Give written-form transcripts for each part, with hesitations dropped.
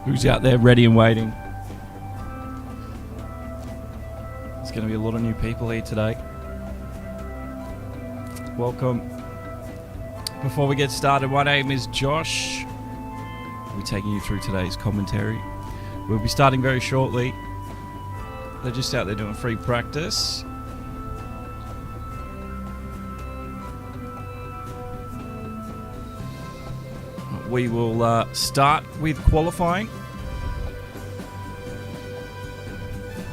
who's out there ready and waiting. There's going to be a lot of new people here today. Welcome. Before we get started, my name is Josh. I'll be taking you through today's commentary. We'll be starting very shortly. They're just out there doing free practice. We will start with qualifying.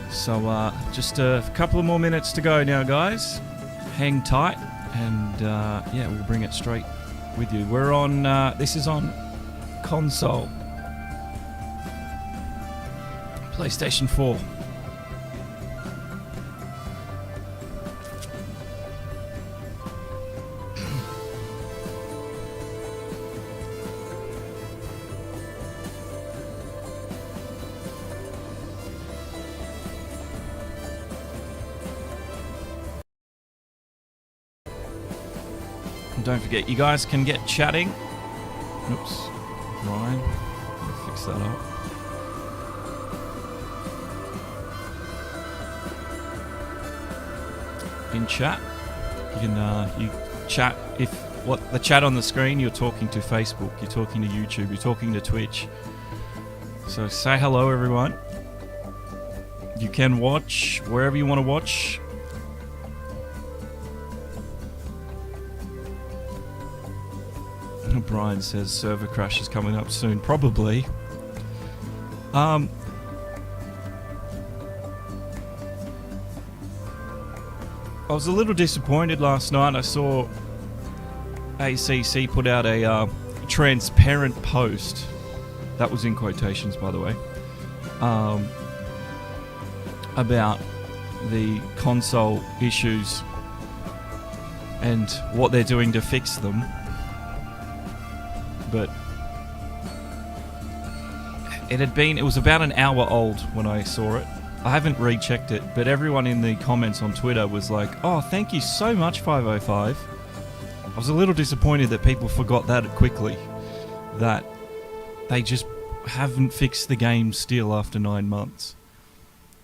So just a couple of more minutes to go now, guys. Hang tight, and yeah, we'll bring it straight with you. We're on, this is on console. PlayStation 4. Don't forget, you guys can get chatting. Oops, Ryan, fix that up. In chat, you can you chat if the chat on the screen. You're talking to Facebook, you're talking to YouTube, you're talking to Twitch. So say hello, everyone. You can watch wherever you want to watch. Brian says server crash is coming up soon. Probably. I was a little disappointed last night. I saw ACC put out a transparent post. That was in quotations, by the way. About the console issues and what they're doing to fix them. But it was about an hour old when I saw it. I haven't rechecked it, but everyone in the comments on Twitter was like, oh, thank you so much, 505. I was a little disappointed that people forgot that quickly, that they just haven't fixed the game still after 9 months.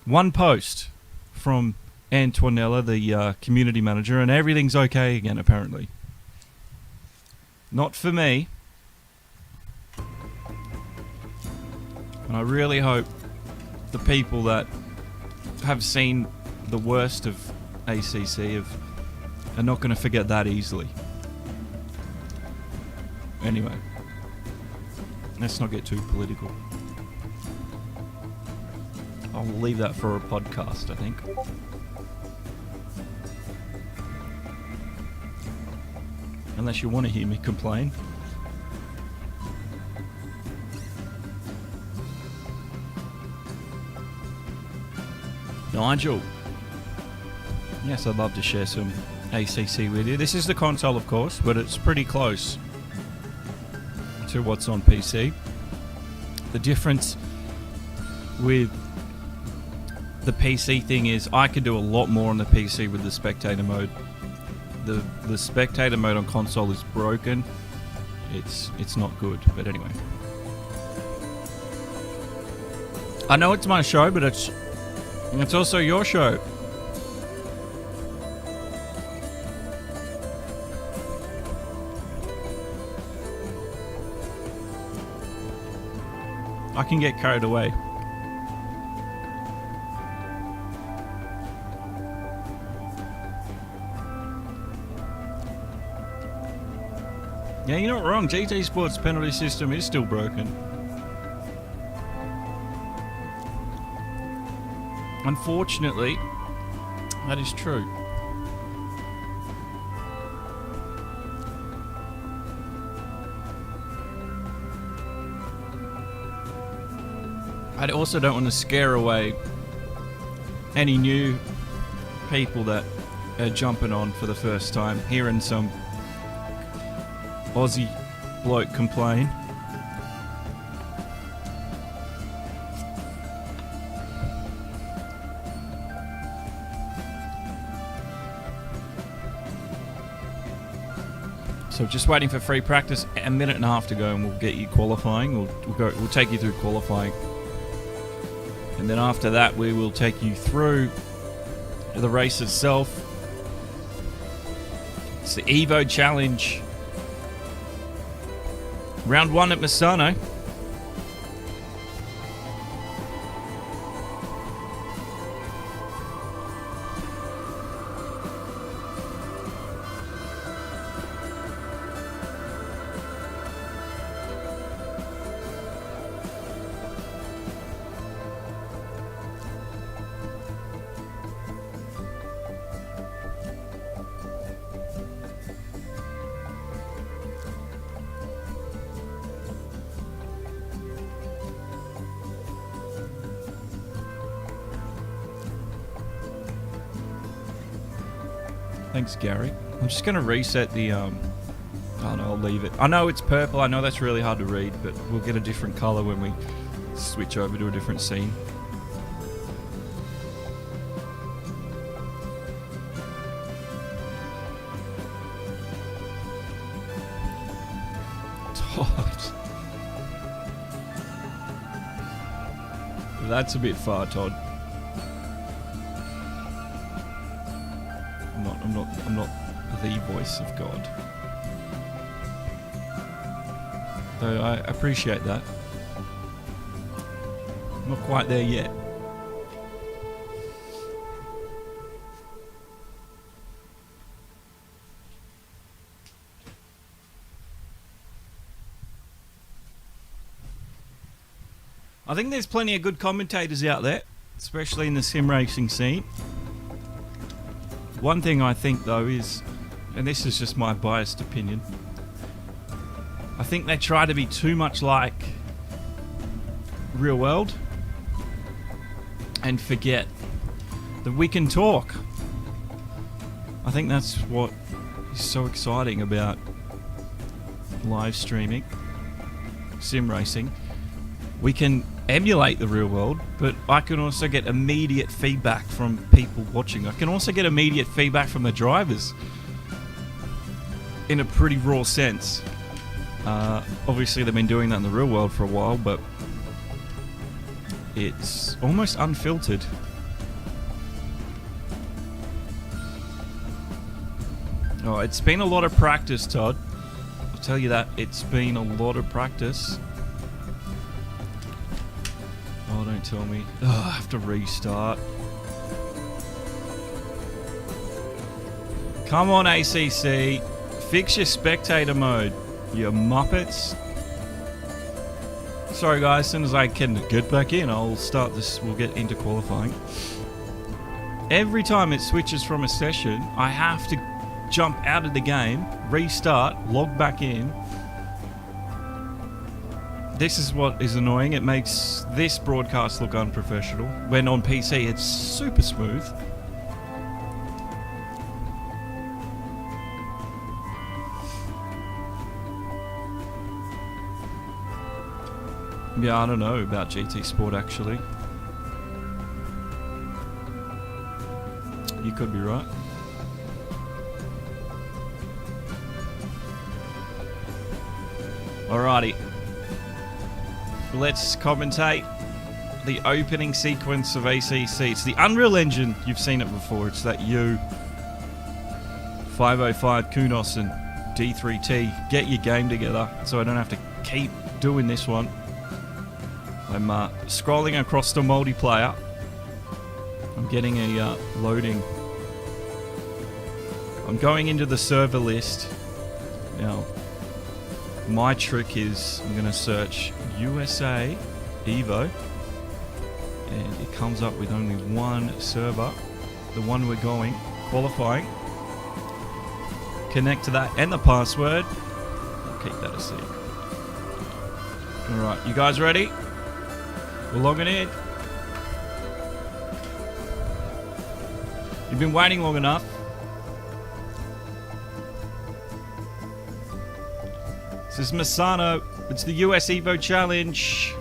One post from Antonella, the community manager, and everything's okay again, apparently. Not for me. And I really hope the people that have seen the worst of ACC are not going to forget that easily. Anyway, let's not get too political. I'll leave that for a podcast, I think. Unless you want to hear me complain. Nigel. Yes, I'd love to share some ACC with you. This is the console, of course, but it's pretty close to what's on PC. The difference with the PC thing is I could do a lot more on the PC with the spectator mode. The spectator mode on console is broken. It's not good, but anyway. I know it's my show, but it's also your show. I can get carried away. Yeah, you're not wrong. GT Sports penalty system is still broken. Unfortunately, that is true. I also don't want to scare away any new people that are jumping on for the first time, hearing some Aussie bloke complain. So just waiting for free practice, a minute and a half to go, and we'll get you qualifying. We'll take you through qualifying, and then after that we will take you through the race itself. It's the EVO Challenge, round 1 at Misano. Thanks, Gary. I'm just going to reset the, oh no, I'll leave it. I know it's purple. I know that's really hard to read, but we'll get a different color when we switch over to a different scene. Todd. That's a bit far, Todd. I'm not the voice of God. Though I appreciate that. I'm not quite there yet. I think there's plenty of good commentators out there, especially in the sim racing scene. One thing I think though is, and this is just my biased opinion, I think they try to be too much like real world and forget that we can talk. I think that's what is so exciting about live streaming, sim racing. We can emulate the real world, but I can also get immediate feedback from people watching. I can also get immediate feedback from the drivers in a pretty raw sense. Obviously they've been doing that in the real world for a while, but it's almost unfiltered. Oh, it's been a lot of practice, Todd. I'll tell you that. It's been a lot of practice. Oh, don't tell me. Oh, I have to restart. Come on, ACC. Fix your spectator mode, you muppets. Sorry, guys. As soon as I can get back in, I'll start this. We'll get into qualifying. Every time it switches from a session, I have to jump out of the game, restart, log back in. This is what is annoying. It makes this broadcast look unprofessional. When on PC, it's super smooth. Yeah, I don't know about GT Sport actually. You could be right. Alrighty. Let's commentate the opening sequence of ACC. It's the Unreal Engine. You've seen it before. It's that U 505 Kunos and D3T. Get your game together so I don't have to keep doing this one. I'm scrolling across the multiplayer. I'm getting a loading. I'm going into the server list. Now, my trick is I'm going to search USA EVO, and it comes up with only one server, the one we're going, qualifying. Connect to that and the password. I'll keep that a secret. Alright, you guys ready? We're logging in. You've been waiting long enough. This is Misano. It's the US EVO Challenge.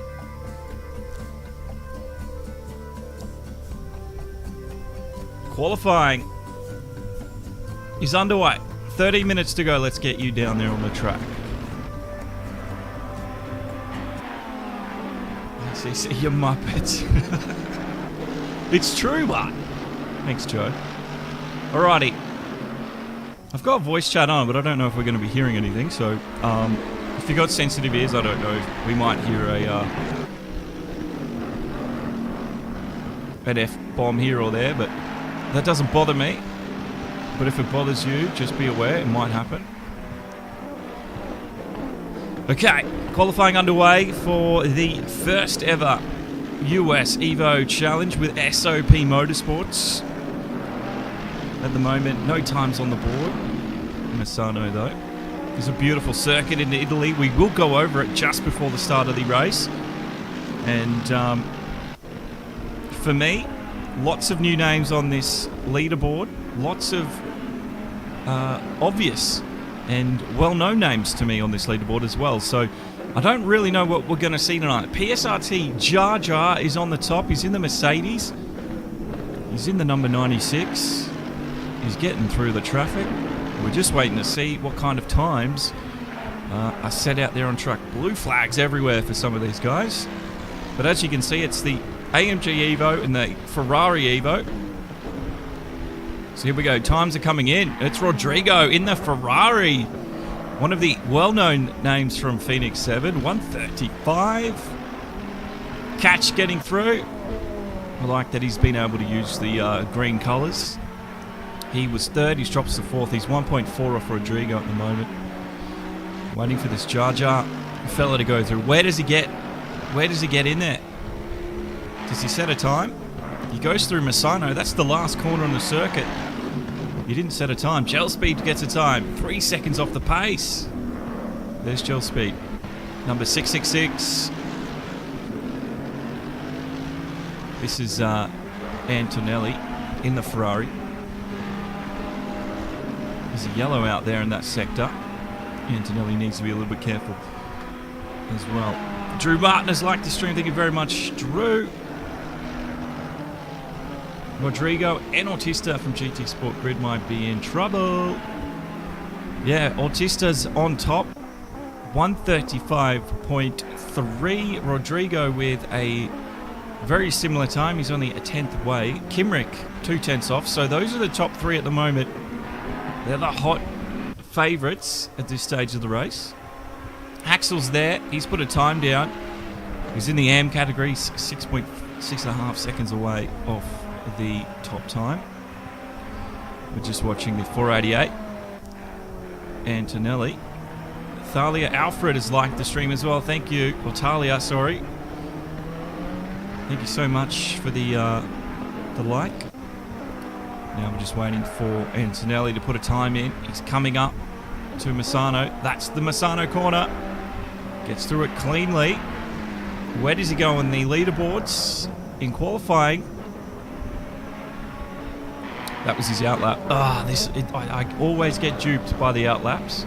Qualifying is underway. 30 minutes to go. Let's get you down there on the track. ACC, you muppet. It's true, what? Thanks, Joe. Alrighty. I've got voice chat on, but I don't know if we're going to be hearing anything, so if you've got sensitive ears, I don't know. We might hear an F-bomb here or there, but that doesn't bother me. But if it bothers you, just be aware, it might happen. Okay, qualifying underway for the first ever US EVO Challenge with SOP Motorsports. At the moment, no times on the board. Misano, though. It's a beautiful circuit in Italy. We will go over it just before the start of the race. And for me, lots of new names on this leaderboard. Lots of obvious and well-known names to me on this leaderboard as well. So I don't really know what we're going to see tonight. PSRT Jar Jar is on the top. He's in the Mercedes. He's in the number 96. He's getting through the traffic. We're just waiting to see what kind of times are set out there on track. Blue flags everywhere for some of these guys. But as you can see, it's the AMG EVO and the Ferrari EVO. So here we go. Times are coming in. It's Rodrigo in the Ferrari. One of the well-known names from Phoenix 7. 135. Catch getting through. I like that he's been able to use the green colours. He was third. He's dropped to fourth. He's 1.4 off Rodrigo at the moment. Waiting for this Jar Jar fella to go through. Where does he get? Where does he get in there? Does he set a time? He goes through Misano. That's the last corner on the circuit. He didn't set a time. Gel Speed gets a time. 3 seconds off the pace. There's Gel Speed. Number 666. This is Antonelli in the Ferrari. There's a yellow out there in that sector. Antonelli needs to be a little bit careful as well. Drew Martin has liked the stream. Thank you very much, Drew. Rodrigo and Autista from GT Sport Grid might be in trouble. Yeah, Autista's on top. 135.3. Rodrigo with a very similar time. He's only a 10th away. Kimrick, 2/10 off. So those are the top three at the moment. They're the hot favourites at this stage of the race. Axel's there. He's put a time down. He's in the AM category, 6.5 seconds away off the top time. We're just watching the 488. Antonelli. Thalia Alfred has liked the stream as well. Thank you. Or Talia, sorry. Thank you so much for the like. Now we're just waiting for Antonelli to put a time in. He's coming up to Misano. That's the Misano corner. Gets through it cleanly. Where does he go on the leaderboards? In qualifying, that was his outlap. I always get duped by the outlaps.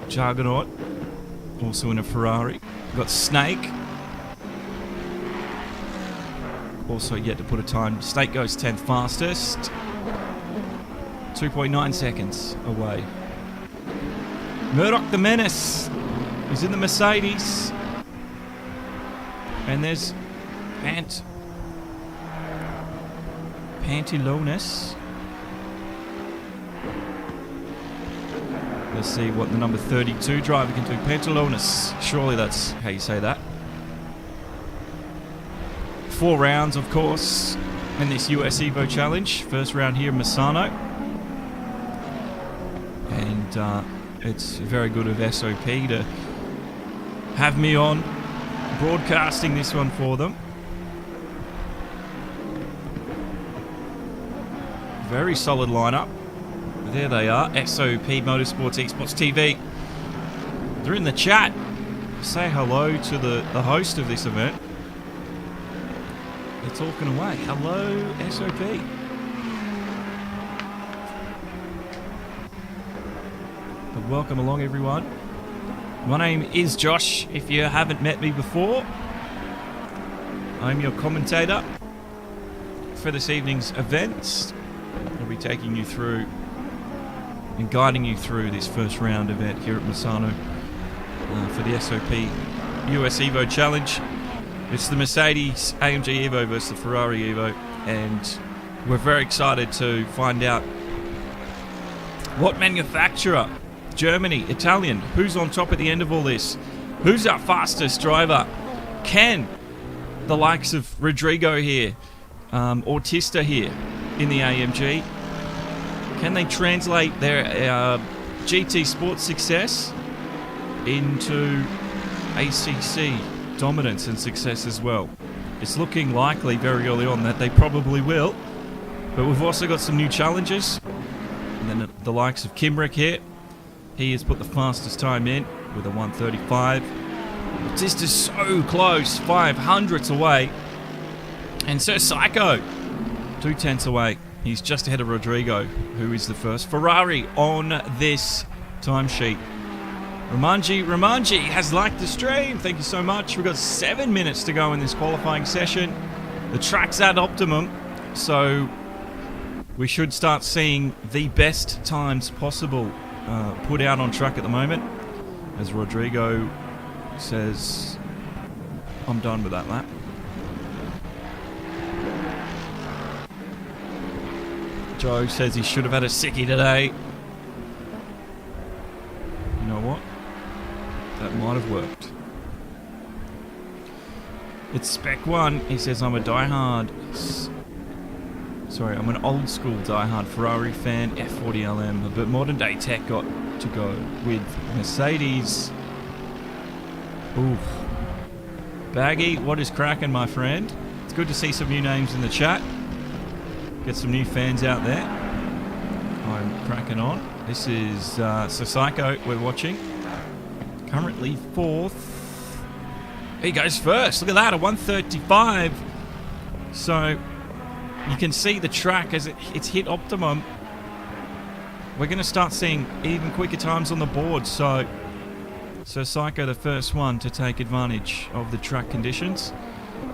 Juggernaut, also in a Ferrari. We've got Snake. Also yet to put a time. Snake goes 10th fastest. 2.9 seconds away. Murdoch the Menace is in the Mercedes. And there's Pantilonis. Let's see what the number 32 driver can do. Pantilonis. Surely that's how you say that. 4 rounds, of course, in this US EVO Challenge. First round here in Misano. And it's very good of SOP to have me on broadcasting this one for them. Very solid lineup. There they are. SOP Motorsports Esports TV. They're in the chat. Say hello to the host of this event. They're talking away. Hello, SOP. But welcome along, everyone. My name is Josh. If you haven't met me before, I'm your commentator for this evening's events. I'll be taking you through and guiding you through this first round event here at Misano for the SOP US EVO Challenge. It's the Mercedes AMG EVO versus the Ferrari EVO, and we're very excited to find out what manufacturer, Germany, Italian, who's on top at the end of all this? Who's our fastest driver? Can the likes of Rodrigo here, Autista here in the AMG, can they translate their GT Sports success into ACC dominance and success as well? It's looking likely very early on that they probably will, but we've also got some new challenges. And then the likes of Kimrick here, he has put the fastest time in with a 1:35. Just is so close, 500ths away. And Sir Psycho, 2/10 away. He's just ahead of Rodrigo, who is the first Ferrari on this timesheet. Ramanji has liked the stream. Thank you so much. We've got 7 minutes to go in this qualifying session. The track's at optimum, so we should start seeing the best times possible put out on track at the moment. As Rodrigo says, I'm done with that lap. Joe says he should have had a sickie today. You know what? That might have worked. It's Spec 1. He says, I'm a diehard... Sorry, I'm an old school diehard Ferrari fan, F40LM, but modern day tech got to go with Mercedes. Oof. Baggy, what is cracking, my friend? It's good to see some new names in the chat. Get some new fans out there. I'm cracking on. This is Sir Psycho we're watching. Currently 4th. He goes first. Look at that, a 1:35. So you can see the track as it's hit optimum. We're going to start seeing even quicker times on the board. So Psycho, the first one to take advantage of the track conditions.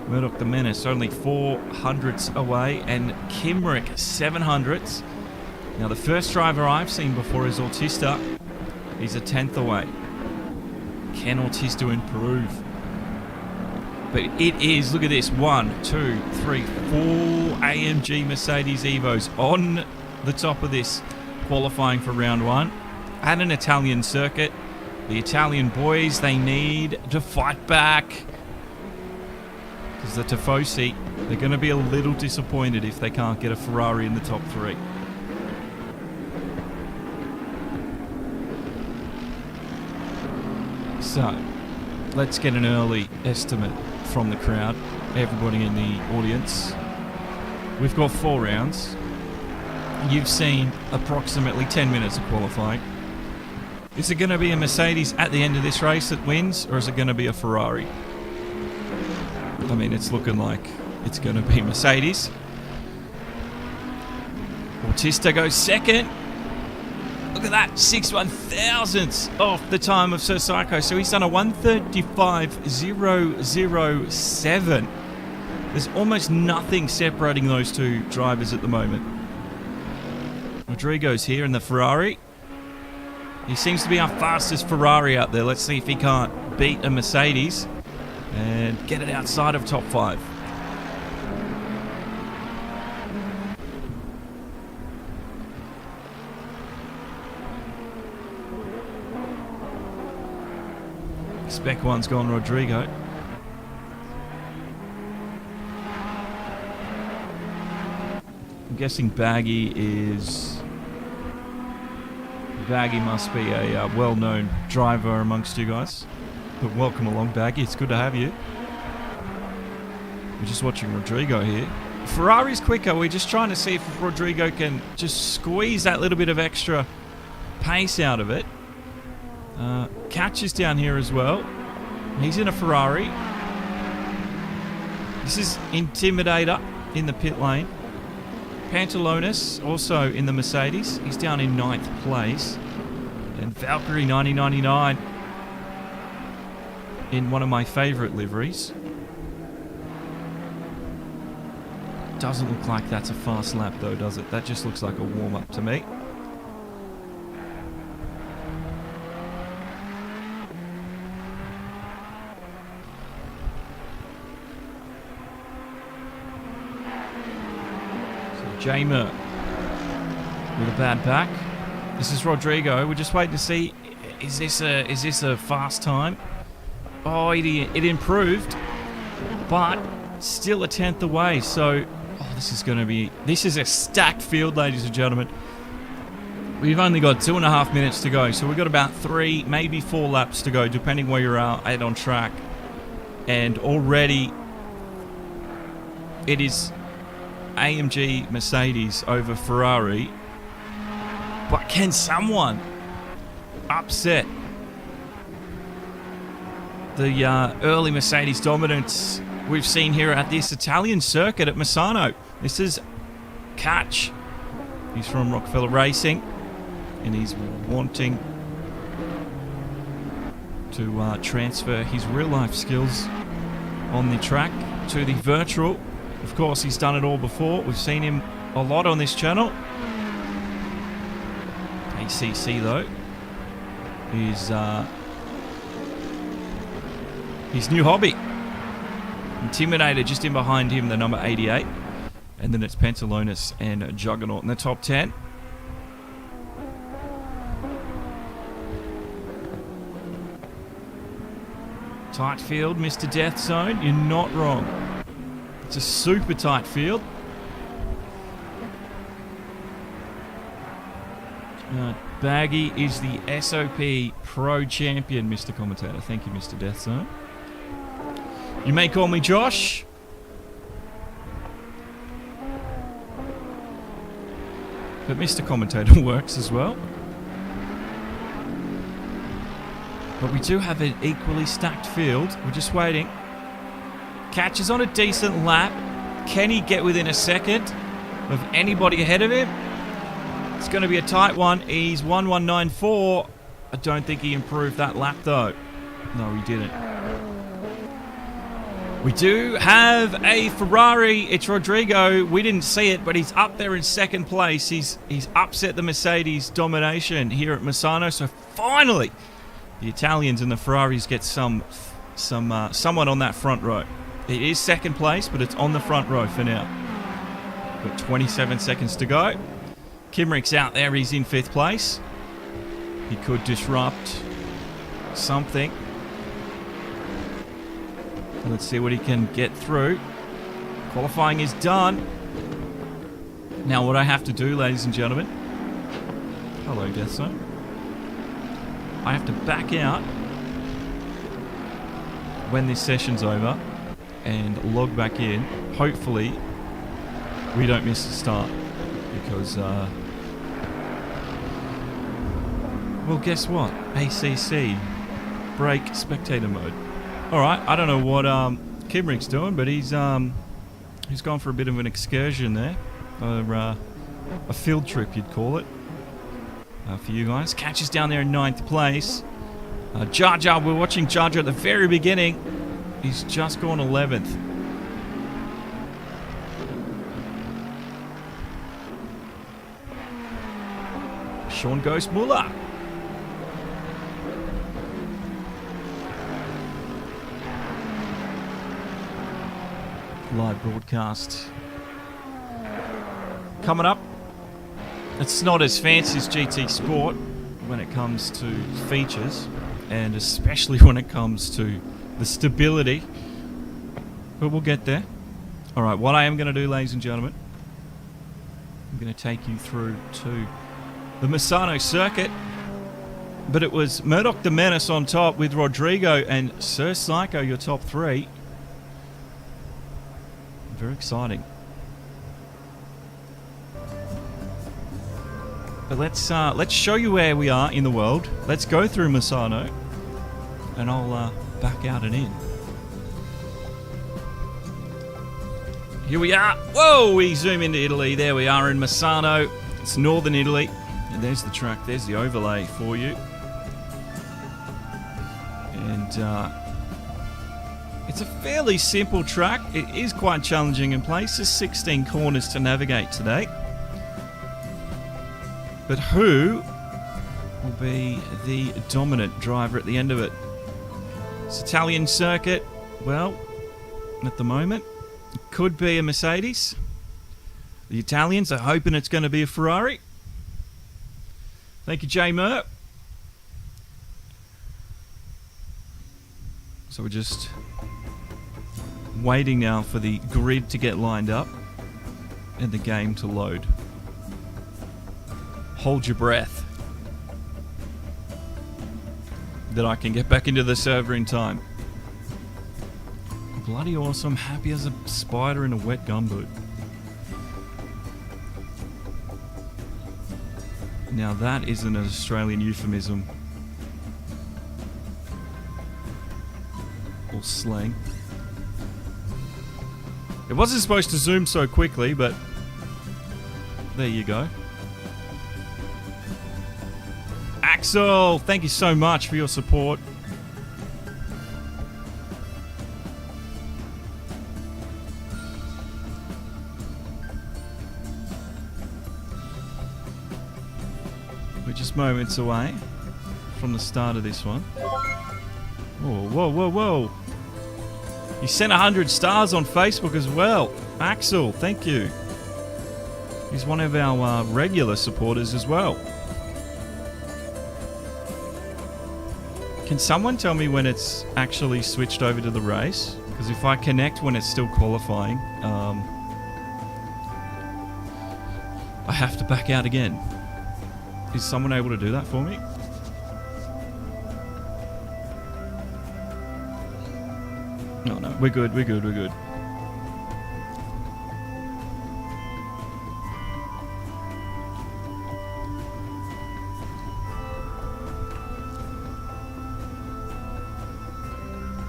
Murdoch the Menace only 400ths away, and Kimrick 700ths. Now the first driver I've seen before is Autista. He's a 10th away. Can Autista improve? But it is, look at this, 1, 2, 3, 4 AMG Mercedes EVOs on the top of this qualifying for round 1 at an Italian circuit. The Italian boys, they need to fight back. Because the Tifosi, they're going to be a little disappointed if they can't get a Ferrari in the top 3. So, let's get an early estimate from the crowd, everybody in the audience. We've got 4 rounds. You've seen approximately 10 minutes of qualifying. Is it going to be a Mercedes at the end of this race that wins, or is it going to be a Ferrari? I mean, it's looking like it's going to be Mercedes. Autista goes second. Look at that, 6/1000ths off the time of Sir Psycho. So he's done a 1:35.007. There's almost nothing separating those two drivers at the moment. Rodrigo's here in the Ferrari. He seems to be our fastest Ferrari out there. Let's see if he can't beat a Mercedes and get it outside of top 5. Spec 1's gone Rodrigo. I'm guessing Baggy must be a well-known driver amongst you guys. But welcome along, Baggy. It's good to have you. We're just watching Rodrigo here. Ferrari's quicker. We're just trying to see if Rodrigo can just squeeze that little bit of extra pace out of it. Catch is down here as well. He's in a Ferrari. This is Intimidator in the pit lane. Pantalonis also in the Mercedes. He's down in 9th place. And Valkyrie 9099 in one of my favourite liveries. Doesn't look like that's a fast lap though, does it? That just looks like a warm-up to me. Jamer with a bad back. This is Rodrigo. We're just waiting to see, is this a fast time? Oh, it improved, but still a tenth away. So, this is a stacked field, ladies and gentlemen. We've only got 2.5 minutes to go, so we've got about 3, maybe 4 laps to go, depending where you're at on track. And already, it is AMG Mercedes over Ferrari. But can someone upset the early Mercedes dominance we've seen here at this Italian circuit at Misano? This is Catch. He's from Rockefeller Racing, and he's wanting to transfer his real-life skills on the track to the virtual. Of course, he's done it all before. We've seen him a lot on this channel. ACC, though, is his new hobby. Intimidator just in behind him, the number 88. And then it's Pantalones and Juggernaut in the top 10. Tight field, Mr. Death Zone. You're not wrong. It's a super tight field. Baggy is the SOP Pro Champion, Mr. Commentator. Thank you, Mr. Death Zone. You may call me Josh. But Mr. Commentator works as well. But we do have an equally stacked field. We're just waiting. Catches on a decent lap. Can he get within a second of anybody ahead of him? It's going to be a tight one. He's 1194. I don't think he improved that lap, though. No, he didn't. We do have a Ferrari. It's Rodrigo. We didn't see it, but he's up there in second place. He's upset the Mercedes domination here at Misano. So finally, the Italians and the Ferraris get someone on that front row. It is second place, but it's on the front row for now. Got 27 seconds to go. Kimrick's out there. He's in 5th place. He could disrupt something. Let's see what he can get through. Qualifying is done. Now what I have to do, ladies and gentlemen. Hello, Death Zone. I have to back out when this session's over and log back in. Hopefully we don't miss the start, because well, guess what? ACC break spectator mode. Alright, I don't know what Kimrick's doing, but he's gone for a bit of an excursion there. A field trip, you'd call it. For you guys. Catches down there in 9th place. Jar Jar, we're watching Jar Jar at the very beginning. He's just gone 11th. Sean Ghost Muller. Live broadcast coming up. It's not as fancy as GT Sport when it comes to features, and especially when it comes to the stability, but we'll get there. Alright, what I am going to do, ladies and gentlemen, I'm going to take you through to the Misano circuit, but it was Murdoch the Menace on top with Rodrigo and Sir Psycho, your top 3. Very exciting. But let's show you where we are in the world. Let's go through Misano, and I'll back out and in. Here we are. Whoa, we zoom into Italy. There we are in Misano. It's northern Italy. And there's the track. There's the overlay for you. And it's a fairly simple track. It is quite challenging in places. 16 corners to navigate today. But who will be the dominant driver at the end of it? It's Italian circuit. Well, at the moment, it could be a Mercedes. The Italians are hoping it's going to be a Ferrari. Thank you, J Mer. So we're just waiting now for the grid to get lined up and the game to load. Hold your breath. That I can get back into the server in time. Bloody awesome. Happy as a spider in a wet gumboot. Now that isn't an Australian euphemism. Or slang. It wasn't supposed to zoom so quickly, but there you go. Axel, thank you so much for your support. We're just moments away from the start of this one. Whoa, whoa, whoa, whoa. You sent 100 stars on Facebook as well. Axel, thank you. He's one of our regular supporters as well. Can someone tell me when it's actually switched over to the race? Because if I connect when it's still qualifying, I have to back out again. Is someone able to do that for me? No, no, we're good, we're good, we're good.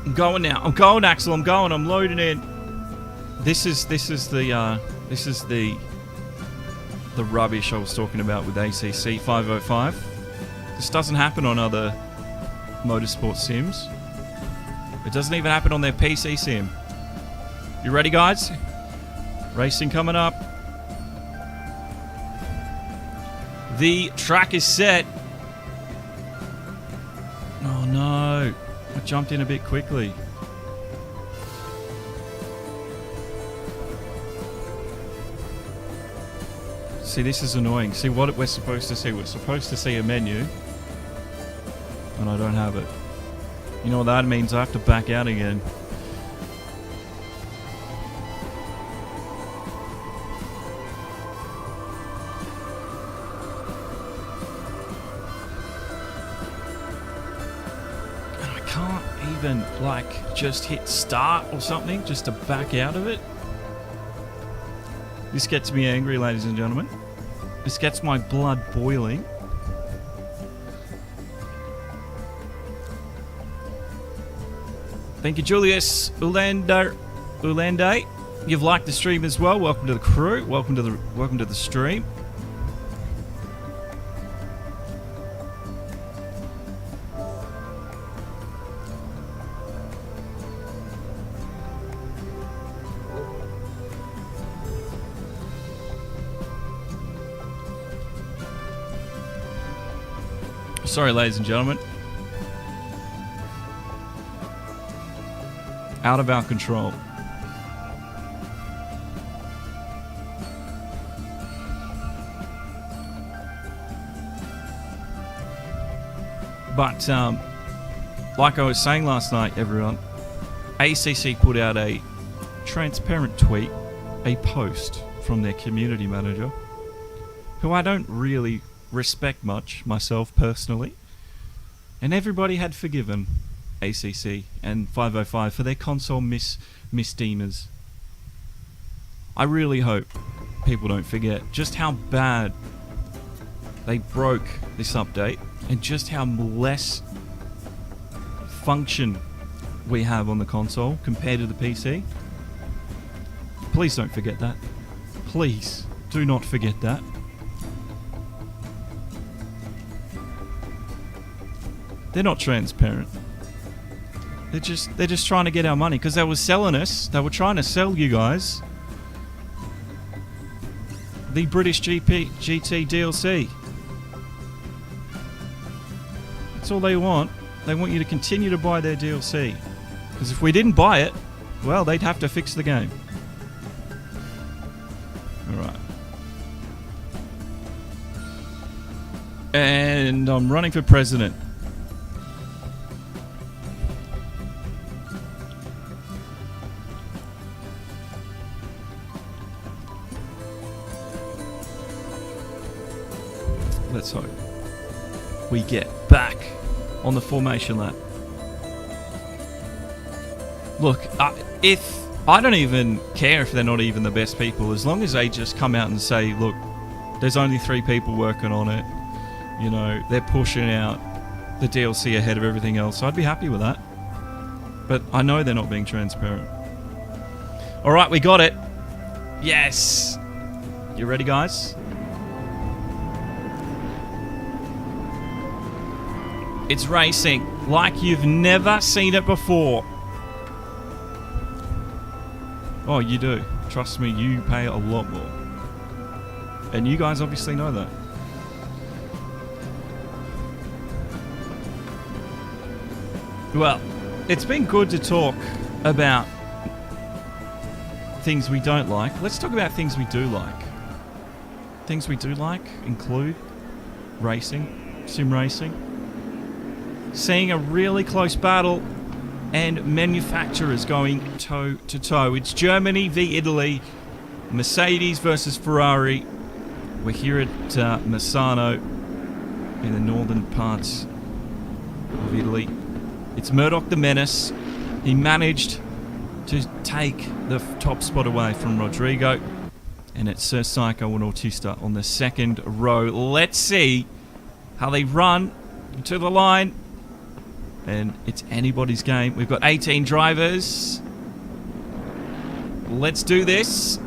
I'm going now. I'm going, Axel. I'm going. I'm loading in. This is the rubbish I was talking about with ACC 505. This doesn't happen on other motorsport sims. It doesn't even happen on their PC sim. You ready, guys? Racing coming up. The track is set. Oh no. I jumped in a bit quickly. See, this is annoying. See what we're supposed to see? We're supposed to see a menu. And I don't have it. You know what that means? I have to back out again. Even like just hit start or something just to back out of it. This gets me angry, ladies and gentlemen. This gets my blood boiling. Thank you, Julius Ulande. You've liked the stream as well. Welcome to the crew. Welcome to the stream. Sorry, ladies and gentlemen. Out of our control. But, like I was saying last night, everyone, ACC put out a transparent tweet, a post from their community manager, who I don't really respect much myself personally, and everybody had forgiven ACC and 505 for their console misdemeanors. I really hope people don't forget just how bad they broke this update and just how less function we have on the console compared to the PC. Please don't forget that. Please do not forget that. They're not transparent. They're just trying to get our money because they were selling us. They were trying to sell you guys the British GT DLC. That's all they want. They want you to continue to buy their DLC. Because if we didn't buy it, well, they'd have to fix the game. Alright. And I'm running for president. Let's hope we get back on the formation lap. Look, if I don't even care if they're not even the best people, as long as they just come out and say, look, there's only 3 people working on it. You know, they're pushing out the DLC ahead of everything else. I'd be happy with that. But I know they're not being transparent. All right, we got it. Yes. You ready, guys? It's racing like you've never seen it before. Oh, you do. Trust me, you pay a lot more. And you guys obviously know that. Well, it's been good to talk about things we don't like. Let's talk about things we do like. Things we do like include racing, sim racing, seeing a really close battle, and manufacturers going toe to toe. It's Germany v Italy, Mercedes versus Ferrari. We're here at Misano in the northern parts of Italy. It's Murdoch the Menace. He managed to take the top spot away from Rodrigo. And it's Sir Psycho and Autista on the second row. Let's see how they run to the line. And it's anybody's game. We've got 18 drivers. Let's do this.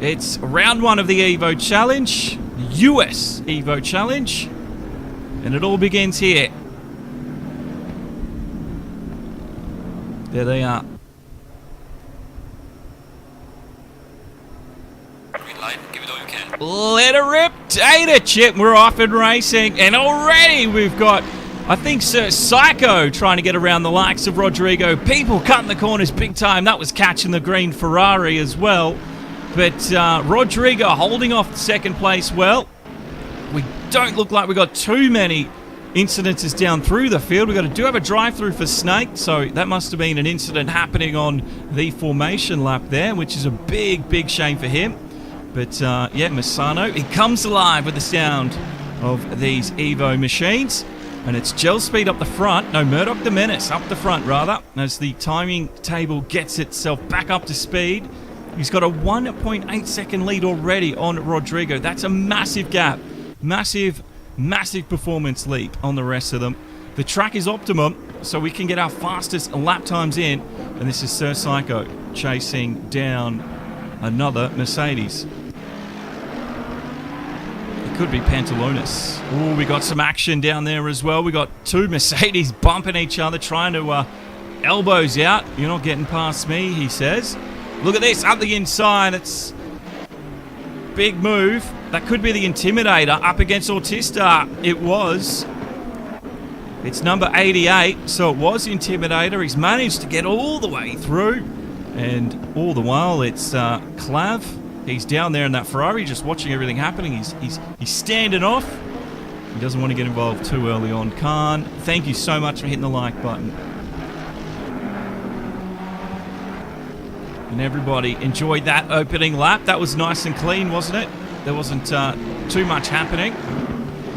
It's round 1 of the EVO Challenge. US EVO Challenge. And it all begins here. There they are. Green light, give it all you can. Let her rip, data chip. We're off and racing. And already we've got, I think, Sir Psycho trying to get around the likes of Rodrigo. People cutting the corners big time. That was catching the green Ferrari as well. But Rodrigo holding off the second place well. We don't look like we got too many incidences down through the field. We do have a drive-through for Snake, so that must have been an incident happening on the formation lap there, which is a big shame for him. But yeah, Misano, he comes alive with the sound of these EVO machines. And it's Gel Speed up the front. No, Murdoch the Menace up the front, rather, as the timing table gets itself back up to speed. He's got a 1.8 second lead already on Rodrigo. That's a massive gap. Massive performance leap on the rest of them. The track is optimum, so we can get our fastest lap times in. And this is Sir Psycho chasing down another Mercedes. It could be Pantalones. Oh, we got some action down there as well. We got 2 Mercedes bumping each other, trying to elbows out. You're not getting past me, he says. Look at this, up the inside. It's big move. That could be the Intimidator up against Autista. It was. It's number 88, so it was Intimidator. He's managed to get all the way through. And all the while, it's Clav. He's down there in that Ferrari just watching everything happening. He's standing off. He doesn't want to get involved too early on. Khan, thank you so much for hitting the like button. And everybody enjoyed that opening lap. That was nice and clean, wasn't it? There wasn't too much happening.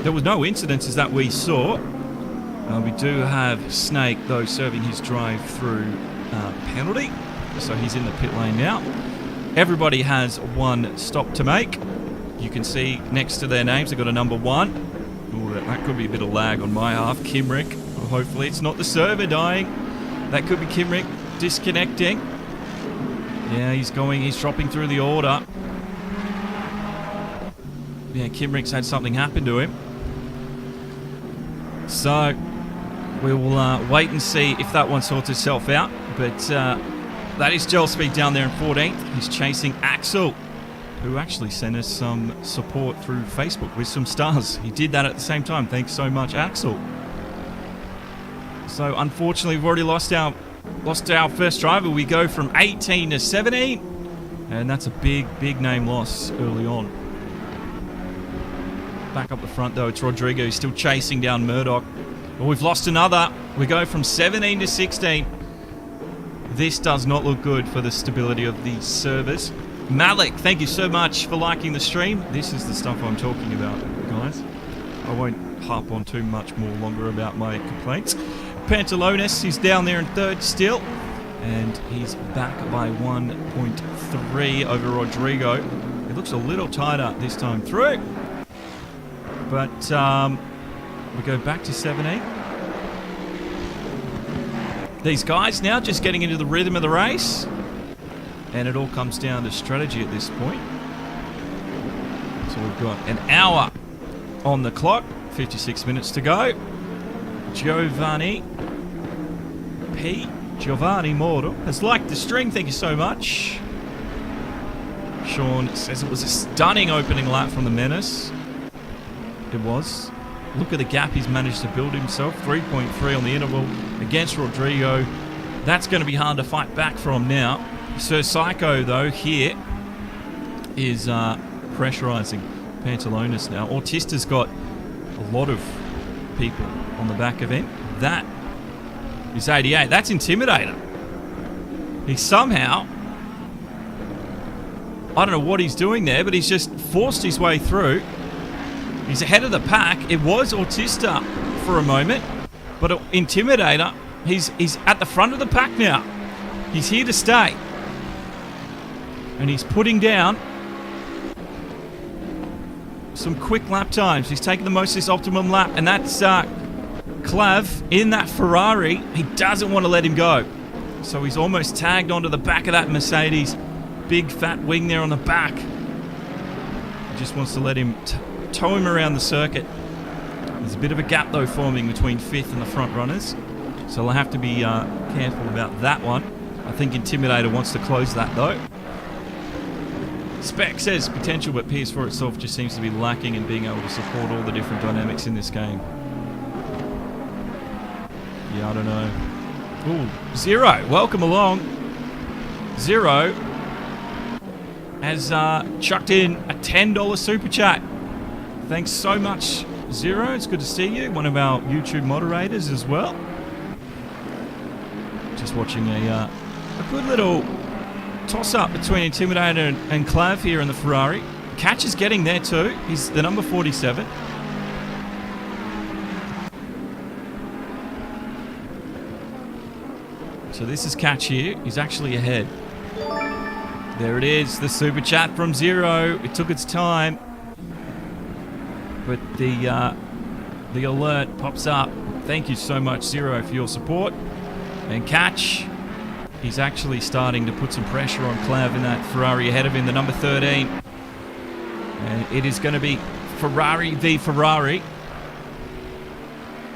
There was no incidences that we saw. We do have Snake, though, serving his drive-through penalty. So he's in the pit lane now. Everybody has 1 stop to make. You can see next to their names, they've got a number 1. Ooh, that could be a bit of lag on my half. Kimrick. Well, hopefully it's not the server dying. That could be Kimrick disconnecting. Yeah, he's dropping through the order. Yeah, Kimrick's had something happen to him. So, we will wait and see if that one sorts itself out. But that is Gel Speed down there in 14th. He's chasing Axel, who actually sent us some support through Facebook with some stars. He did that at the same time. Thanks so much, Axel. So, unfortunately, we've already lost our first driver. We go from 18 to 17, and that's a big name loss early on. Back up the front, though, it's Rodrigo. He's still chasing down Murdoch. Well, we've lost another. We go from 17 to 16. This does not look good for the stability of the servers. Malik, thank you so much for liking the stream. This is the stuff I'm talking about, guys. I won't harp on too much more longer about my complaints. Pantalones, he's down there in third still. And he's back by 1.3 over Rodrigo. It looks a little tighter this time through. But we go back to 17. These guys now just getting into the rhythm of the race. And it all comes down to strategy at this point. So we've got an hour on the clock. 56 minutes to go. Giovanni Moro has liked the string. Thank you so much. Sean says it was a stunning opening lap from the Menace. It was. Look at the gap he's managed to build himself. 3.3 on the interval against Rodrigo. That's going to be hard to fight back from now. Sir Psycho, though, here is pressurising Pantalones now. Autista's got a lot of people on the back of him. That is 88. That's Intimidator. He somehow, I don't know what he's doing there, but he's just forced his way through. He's ahead of the pack. It was Autista for a moment, but Intimidator, he's at the front of the pack now. He's here to stay. And he's putting down some quick lap times. He's taking the most of this optimum lap, and that's Clav in that Ferrari. He doesn't want to let him go. So he's almost tagged onto the back of that Mercedes. Big fat wing there on the back. He just wants to let him tow him around the circuit. There's a bit of a gap, though, forming between fifth and the front runners. So we'll have to be careful about that one. I think Intimidator wants to close that, though. Spec says potential, but PS4 itself just seems to be lacking in being able to support all the different dynamics in this game. Yeah, I don't know. Ooh, Zero, welcome along. Zero has chucked in a $10 super chat. Thanks so much, Zero. It's good to see you. One of our YouTube moderators as well. Just watching a good little toss-up between Intimidator and Clav here in the Ferrari. Catch is getting there too. He's the number 47. So this is Catch here. He's actually ahead. There it is, the super chat from Zero. It took its time, but the alert pops up. Thank you so much, Zero, for your support. And Catch, he's actually starting to put some pressure on Clav in that Ferrari ahead of him, the number 13. And it is going to be Ferrari v Ferrari.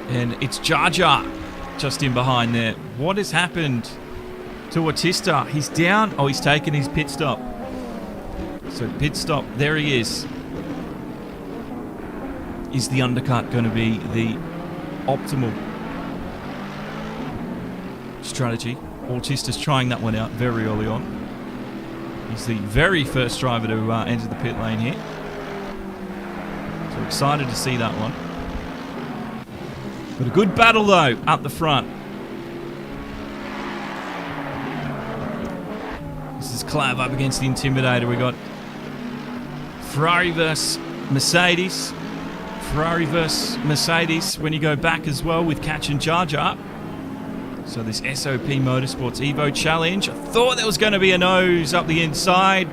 And it's Jar Jar just in behind there. What has happened to Autista? He's down. Oh, he's taken his pit stop. So pit stop, there he is. Is the undercut going to be the optimal strategy? Autista's trying that one out very early on. He's the very first driver to enter the pit lane here. So excited to see that one. But a good battle though up the front. This is Clav up against the Intimidator. We got Ferrari versus Mercedes. Ferrari versus Mercedes when you go back as well with Catch and Jar Jar. So this SOP Motorsports EVO Challenge. I thought there was going to be a nose up the inside.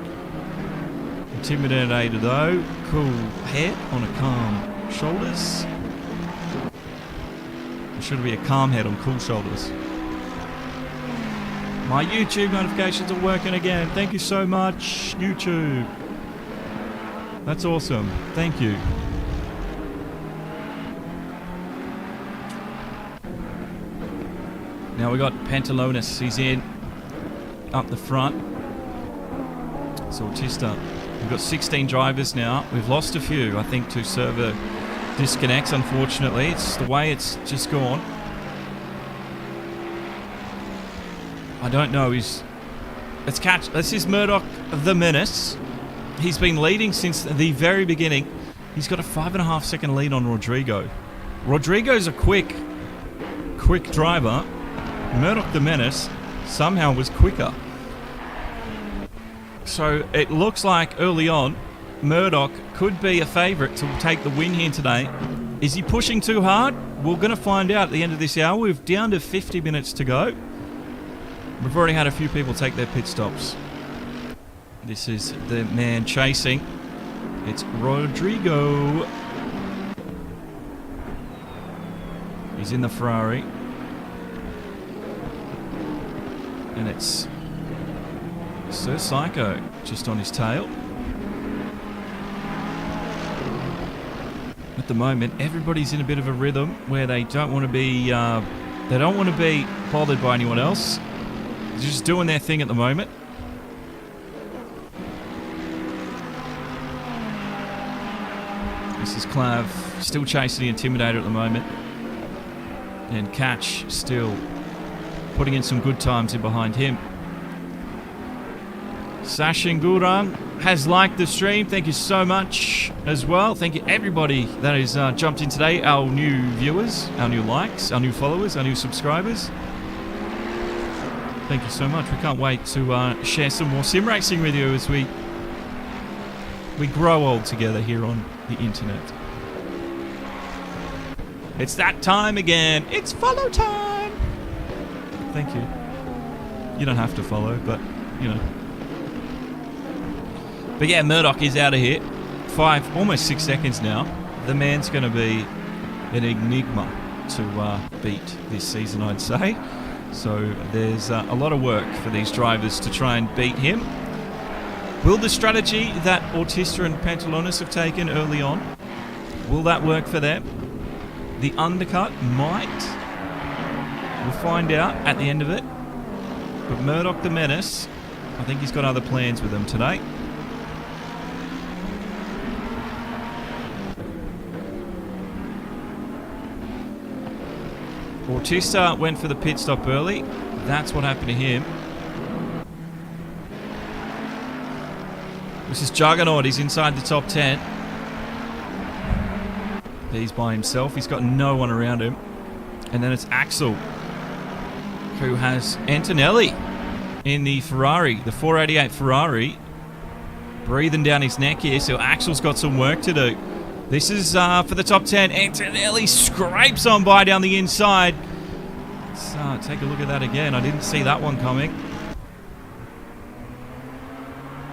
Intimidator though. Cool head on a calm shoulders. It should be a calm head on cool shoulders. My YouTube notifications are working again. Thank you so much, YouTube. That's awesome. Thank you. Now we got Pantalones. He's in up the front. So Autista. We've got 16 drivers now. We've lost a few, I think, to server disconnects, unfortunately. It's the way it's just gone. I don't know. Let's catch. This is Murdoch the Menace. He's been leading since the very beginning. He's got a 5.5 second lead on Rodrigo. Rodrigo's a quick driver. Murdoch the Menace somehow was quicker. So it looks like early on, Murdoch could be a favourite to take the win here today. Is he pushing too hard? We're going to find out at the end of this hour. We're down to 50 minutes to go. We've already had a few people take their pit stops. This is the man chasing. It's Rodrigo. He's in the Ferrari. And it's Sir Psycho just on his tail. At the moment, everybody's in a bit of a rhythm where they don't want to be bothered by anyone else. They're just doing their thing at the moment. This is Clav still chasing the Intimidator at the moment. And Catch still putting in some good times in behind him. Sashin Gurang has liked the stream. Thank you so much as well. Thank you everybody that has jumped in today. Our new viewers, our new likes, our new followers, our new subscribers. Thank you so much. We can't wait to share some more sim racing with you as we grow old together here on the internet. It's that time again. It's follow time. Thank you. You don't have to follow, but you know. But yeah, Murdoch is out of here. Almost 6 seconds now. The man's going to be an enigma to beat this season, I'd say. So there's a lot of work for these drivers to try and beat him. Will the strategy that Autista and Pantalonis have taken early on, will that work for them? The undercut might. We'll find out at the end of it. But Murdoch the Menace, I think he's got other plans with them today. Autista went for the pit stop early. That's what happened to him. This is Juggernaut. He's inside the top 10. He's by himself. He's got no one around him. And then it's Axel, who has Antonelli in the Ferrari, the 488 Ferrari, breathing down his neck here. So Axel's got some work to do. This is for the top 10. Antonelli scrapes on by down the inside. Let's take a look at that again. I didn't see that one coming.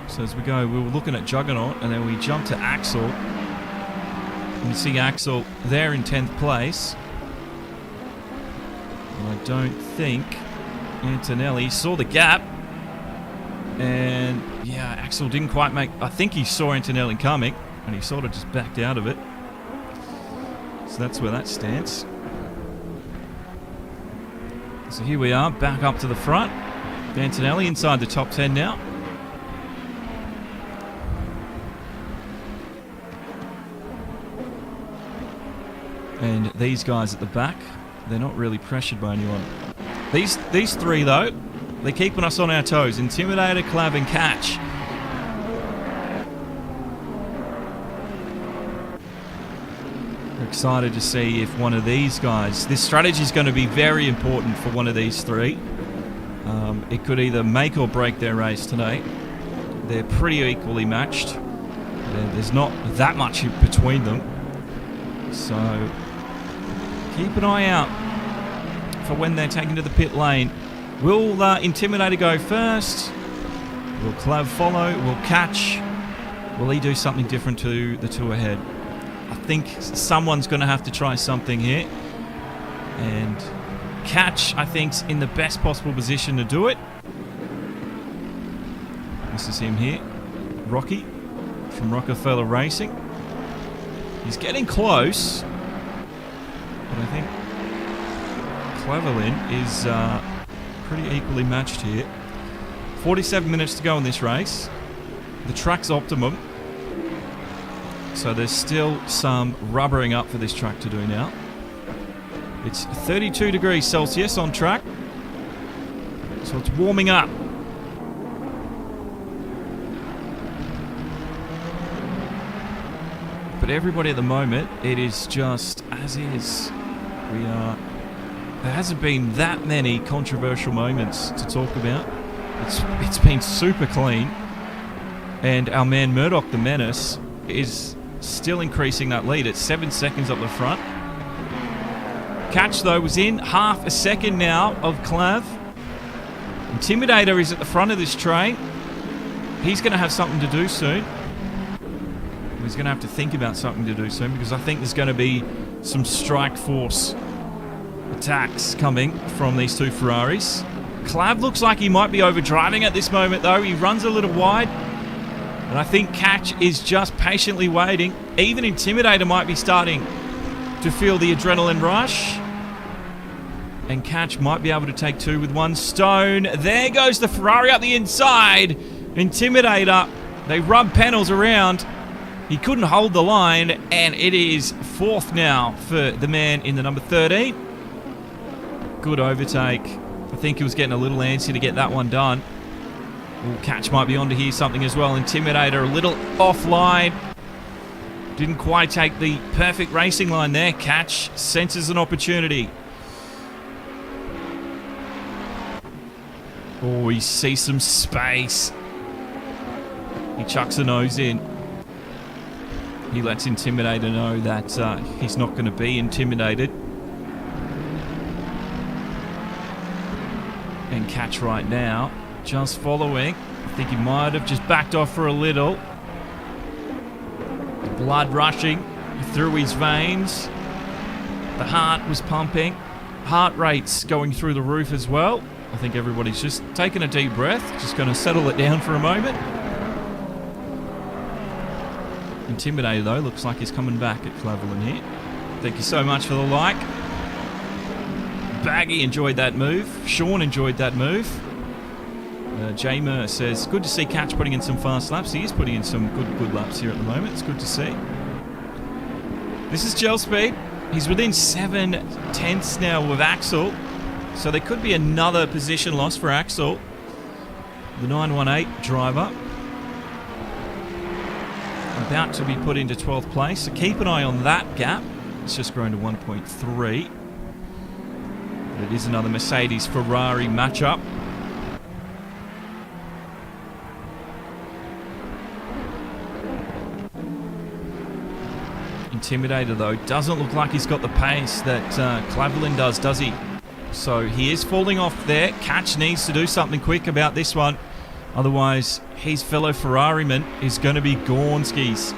So as we go, we were looking at Juggernaut, and then we jump to Axel. And you see Axel there in 10th place. And I don't think Antonelli saw the gap. And yeah, Axel didn't quite make... I think he saw Antonelli coming, and he sort of just backed out of it. So that's where that stands. So here we are, back up to the front. Antonelli inside the top 10 now. And these guys at the back, they're not really pressured by anyone. These three, though, they're keeping us on our toes. Intimidator, Clav, and Catch. We're excited to see if one of these guys... This strategy is going to be very important for one of these three. It could either make or break their race today. They're pretty equally matched. There's not that much between them. So keep an eye out for when they're taken to the pit lane. Will Intimidator go first? Will Clav follow? Will Catch? Will he do something different to the two ahead? I think someone's going to have to try something here. And Catch, I think, is in the best possible position to do it. This is him here. Rocky from Rockefeller Racing. He's getting close. But I think Cleverlin is pretty equally matched here. 47 minutes to go in this race. The track's optimum. So there's still some rubbering up for this track to do now. It's 32 degrees Celsius on track. So it's warming up. But everybody at the moment, it is just as is. There hasn't been that many controversial moments to talk about. It's been super clean. And our man Murdoch the Menace is still increasing that lead. It's 7 seconds up the front. Catch, though, was in half a second now of Clav. Intimidator is at the front of this train. He's going to have something to do soon. He's going to have to think about something to do soon, because I think there's going to be some strike force attacks coming from these two Ferraris. Clav looks like he might be overdriving at this moment, though. He runs a little wide. And I think Catch is just patiently waiting. Even Intimidator might be starting to feel the adrenaline rush. And Catch might be able to take two with one stone. There goes the Ferrari up the inside. Intimidator, they rub panels around. He couldn't hold the line, and it is fourth now for the man in the number 13. Good overtake. I think he was getting a little antsy to get that one done. Ooh, Catch might be on to hear something as well. Intimidator a little offline. Didn't quite take the perfect racing line there. Catch senses an opportunity. Oh, he sees some space. He chucks a nose in. He lets Intimidator know that he's not going to be intimidated. And Catch right now, just following. I think he might have just backed off for a little. The blood rushing through his veins. The heart was pumping. Heart rate's going through the roof as well. I think everybody's just taking a deep breath. Just going to settle it down for a moment. Intimidator, though, looks like he's coming back at Cleveland here. Thank you so much for the like. Baggy enjoyed that move. Sean enjoyed that move. Jamer says, good to see Catch putting in some fast laps. He is putting in some good laps here at the moment. It's good to see. This is gel speed. He's within 7/10 now with Axel. So there could be another position loss for Axel. The 918 driver. About to be put into 12th place. So keep an eye on that gap. It's just grown to 1.3. But it is another Mercedes-Ferrari matchup. Intimidator, though, doesn't look like he's got the pace that Cleveland does he? So he is falling off there. Catch needs to do something quick about this one. Otherwise, his fellow Ferrari-man is going to be Gornskis.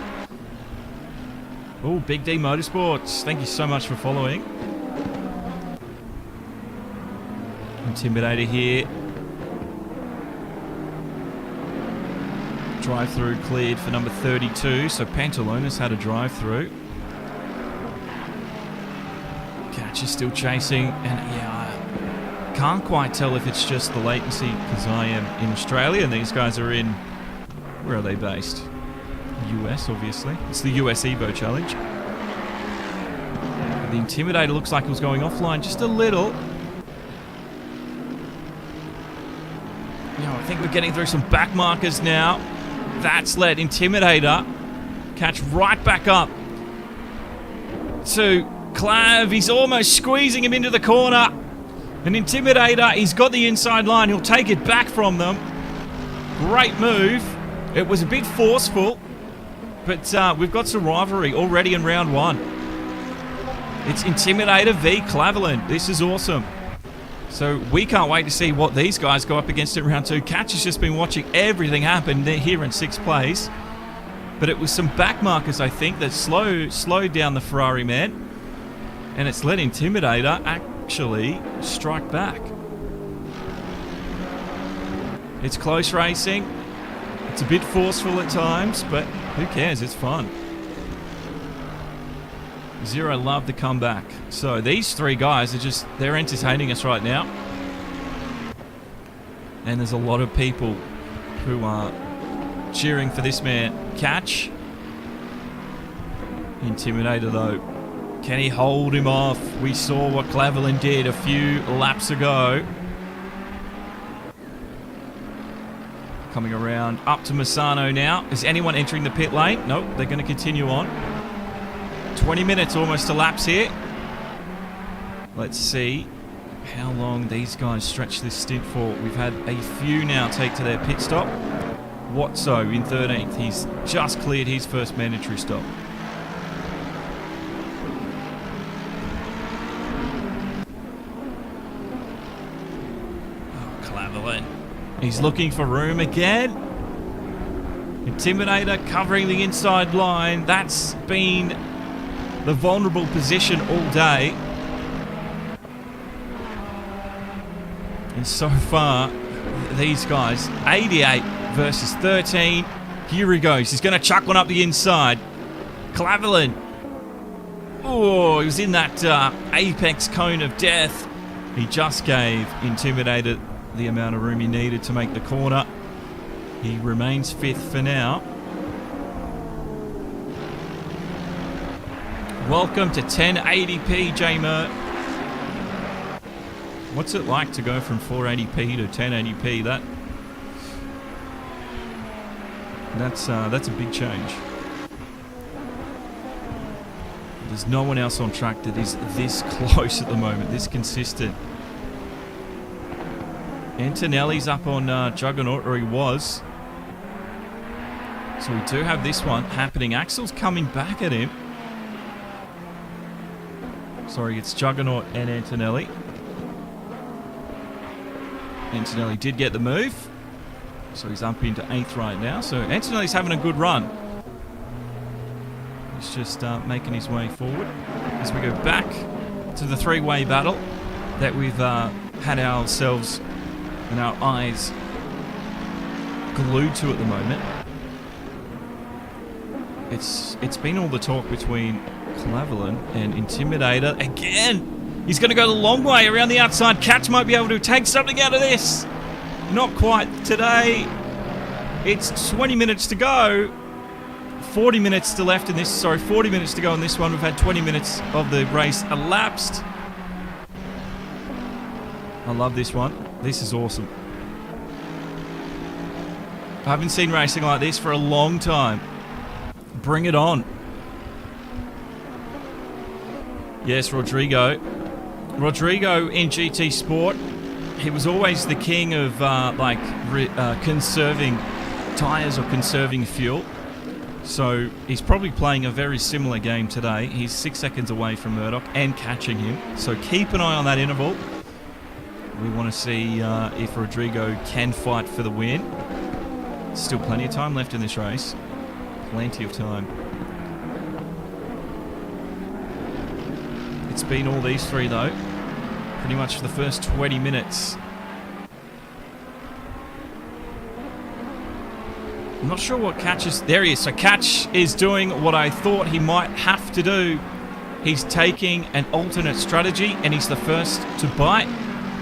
Oh, Big D Motorsports. Thank you so much for following. Intimidator here. Drive-through cleared for number 32. So Pantalones had a drive-through. Catch is still chasing. And yeah, I can't quite tell if it's just the latency because I am in Australia and these guys are in... Where are they based? US, obviously. It's the US EVO challenge. The Intimidator looks like it was going offline just a little. I think we're getting through some back markers now. That's let Intimidator catch right back up to Clav. He's almost squeezing him into the corner. An Intimidator, he's got the inside line. He'll take it back from them. Great move. It was a bit forceful, but we've got some rivalry already in round one. It's Intimidator v Cleveland. This is awesome. So we can't wait to see what these guys go up against in round two. Catch has just been watching everything happen. They're here in 6th place. But it was some back markers, I think, that slowed down the Ferrari man. And it's let Intimidator actually strike back. It's close racing. It's a bit forceful at times, but who cares? It's fun. Zero love the comeback. So these three guys are they're entertaining us right now. And there's a lot of people who are cheering for this man. Catch. Intimidator, though. Can he hold him off? We saw what Cleveland did a few laps ago. Coming around up to Misano now. Is anyone entering the pit lane? Nope, they're going to continue on. 20 minutes almost to laps here. Let's see how long these guys stretch this stint for. We've had a few now take to their pit stop. Watso in 13th. He's just cleared his first mandatory stop. Oh, Claverlin. He's looking for room again. Intimidator covering the inside line. That's been the vulnerable position all day. And so far, these guys, 88 versus 13. Here he goes. He's going to chuck one up the inside. Claverlin. Oh, he was in that apex cone of death. He just gave Intimidator the amount of room he needed to make the corner. He remains 5th for now. Welcome to 1080p, J-Mer. What's it like to go from 480p to 1080p? That's a big change. There's no one else on track that is this close at the moment, this consistent. Antonelli's up on Juggernaut, or he was. So we do have this one happening. Axel's coming back at him. Sorry, it's Juggernaut and Antonelli. Antonelli did get the move. So he's up into 8th right now. So Antonelli's having a good run. He's just making his way forward. As we go back to the three-way battle that we've had ourselves and our eyes glued to at the moment. It's been all the talk between Claverlin and Intimidator. Again, he's going to go the long way around the outside. Catch might be able to take something out of this. Not quite today. It's 20 minutes to go. 40 minutes to left in this. Sorry, 40 minutes to go in this one. We've had 20 minutes of the race elapsed. I love this one. This is awesome. I haven't seen racing like this for a long time. Bring it on. Yes, Rodrigo. Rodrigo in GT Sport, he was always the king of conserving tyres or conserving fuel. So he's probably playing a very similar game today. He's 6 seconds away from Murdoch and catching him. So keep an eye on that interval. We want to see if Rodrigo can fight for the win. Still plenty of time left in this race. Plenty of time. It's been all these three though. Pretty much for the first 20 minutes. I'm not sure what Catch is. There he is. So Catch is doing what I thought he might have to do. He's taking an alternate strategy and he's the first to bite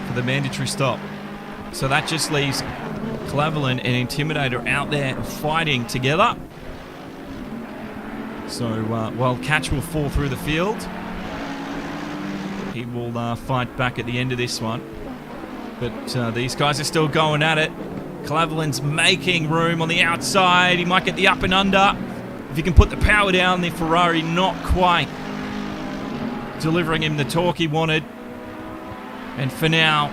for the mandatory stop. So that just leaves Claverlin and Intimidator out there fighting together. So while Catch will fall through the field, he will fight back at the end of this one. But these guys are still going at it. Claverlin's making room on the outside. He might get the up and under. If he can put the power down, the Ferrari not quite delivering him the torque he wanted. And for now,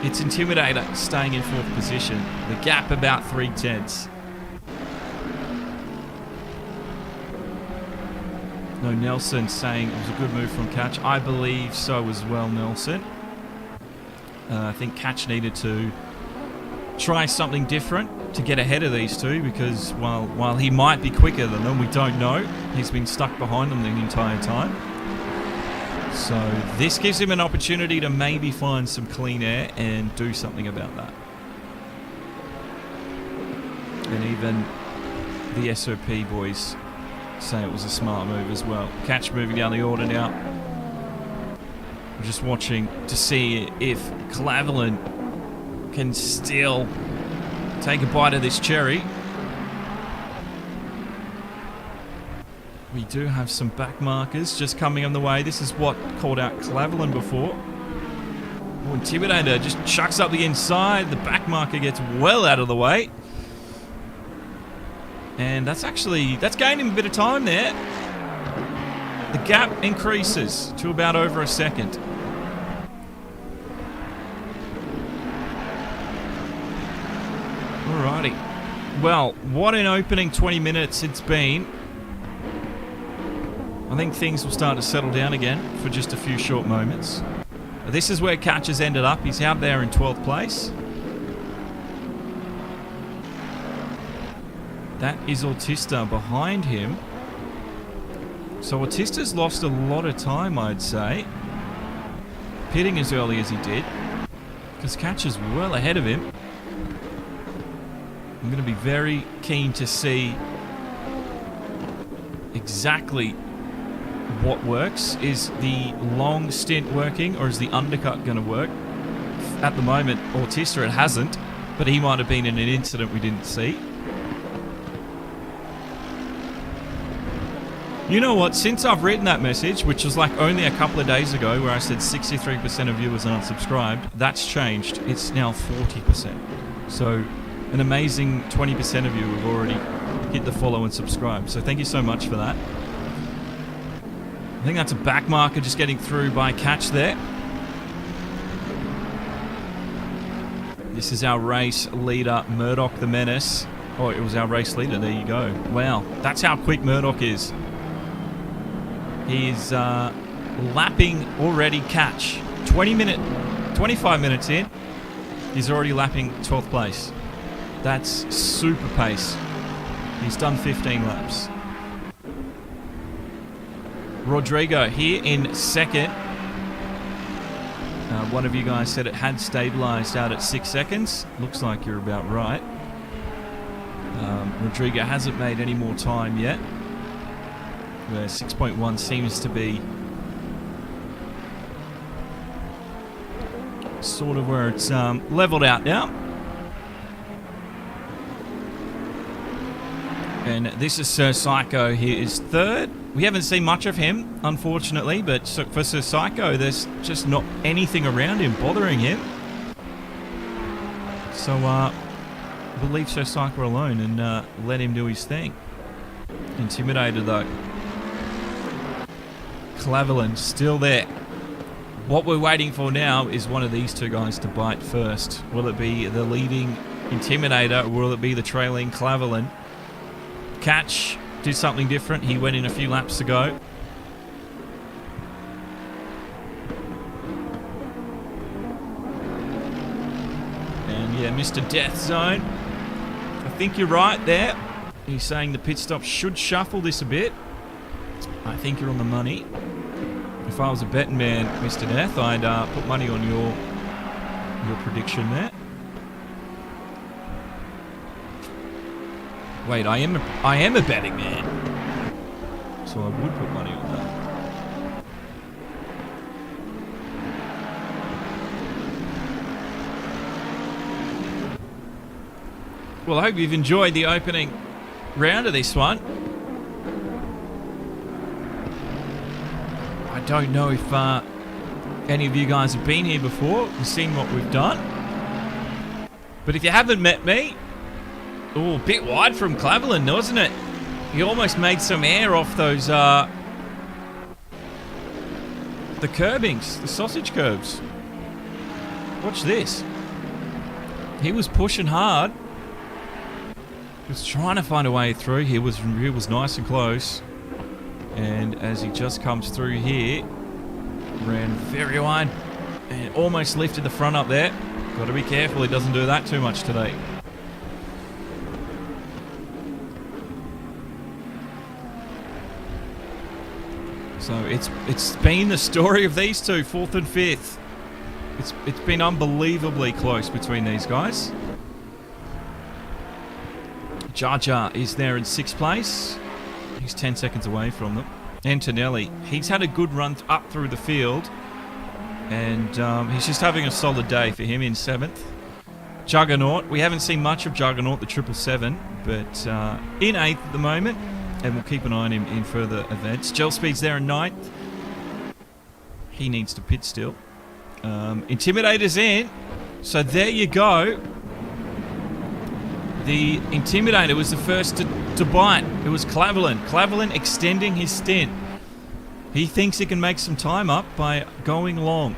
it's Intimidator staying in 4th position. The gap about 3/10. No, Nelson saying it was a good move from Catch. I believe so as well, Nelson. I think Catch needed to try something different to get ahead of these two because while he might be quicker than them, we don't know. He's been stuck behind them the entire time. So this gives him an opportunity to maybe find some clean air and do something about that. And even the SOP boys say it was a smart move as well. Catch moving down the order now. I'm just watching to see if Claverlin can still take a bite of this cherry. We do have some back markers just coming on the way. This is what called out Claverlin before. Oh, Intimidator just chucks up the inside. The back marker gets well out of the way. And that's gaining him a bit of time there. The gap increases to about over a second. Alrighty. Well, what an opening 20 minutes it's been. I think things will start to settle down again for just a few short moments. This is where Catch has ended up. He's out there in 12th place. That is Autista behind him. So Autista's lost a lot of time, I'd say, pitting as early as he did, because Catch is well ahead of him. I'm going to be very keen to see exactly what works. Is the long stint working, or is the undercut going to work? At the moment, Autista, it hasn't, but he might have been in an incident we didn't see. You know what? Since I've written that message, which was like only a couple of days ago, where I said 63% of viewers are unsubscribed, that's changed. It's now 40%. So an amazing 20% of you have already hit the follow and subscribe. So thank you so much for that. I think that's a back marker just getting through by Catch there. This is our race leader, Murdoch the Menace. Oh, it was our race leader. There you go. Wow, that's how quick Murdoch is. He's lapping already Catch. 25 minutes in, he's already lapping 12th place. That's super pace. He's done 15 laps. Rodrigo here in second. One of you guys said it had stabilized out at 6 seconds. Looks like you're about right. Rodrigo hasn't made any more time yet. Where 6.1 seems to be sort of where it's leveled out now. And this is Sir Psycho. He is third. We haven't seen much of him, unfortunately, but for Sir Psycho, there's just not anything around him bothering him. So we'll leave Sir Psycho alone and let him do his thing. Intimidated though. Clavelin still there. What we're waiting for now is one of these two guys to bite first. Will it be the leading Intimidator, or will it be the trailing Clavelin? Catch did something different. He went in a few laps ago. And yeah, Mr. Death Zone. I think you're right there. He's saying the pit stop should shuffle this a bit. I think you're on the money. If I was a betting man, Mr. Death, I'd put money on your prediction there. Wait, I am a betting man, so I would put money on that. Well, I hope you've enjoyed the opening round of this one. I don't know if any of you guys have been here before and seen what we've done. But if you haven't met me, oh, a bit wide from Clavelin, wasn't it? He almost made some air off those, the curbings, the sausage curbs. Watch this. He was pushing hard. He was trying to find a way through. He was nice and close. And as he just comes through here, ran very wide and almost lifted the front up there. Got to be careful he doesn't do that too much today. So it's been the story of these two, 4th and 5th. It's been unbelievably close between these guys. Jar Jar is there in 6th place. He's 10 seconds away from them. Antonelli, he's had a good run up through the field, and he's just having a solid day for him in 7th. Juggernaut, we haven't seen much of Juggernaut, the 777, but in 8th at the moment, and we'll keep an eye on him in further events. Gel Speed's there in 9th. He needs to pit still. Intimidator's in, so there you go. The Intimidator was the first to bite. It was Clavelin. Clavelin extending his stint. He thinks he can make some time up by going long.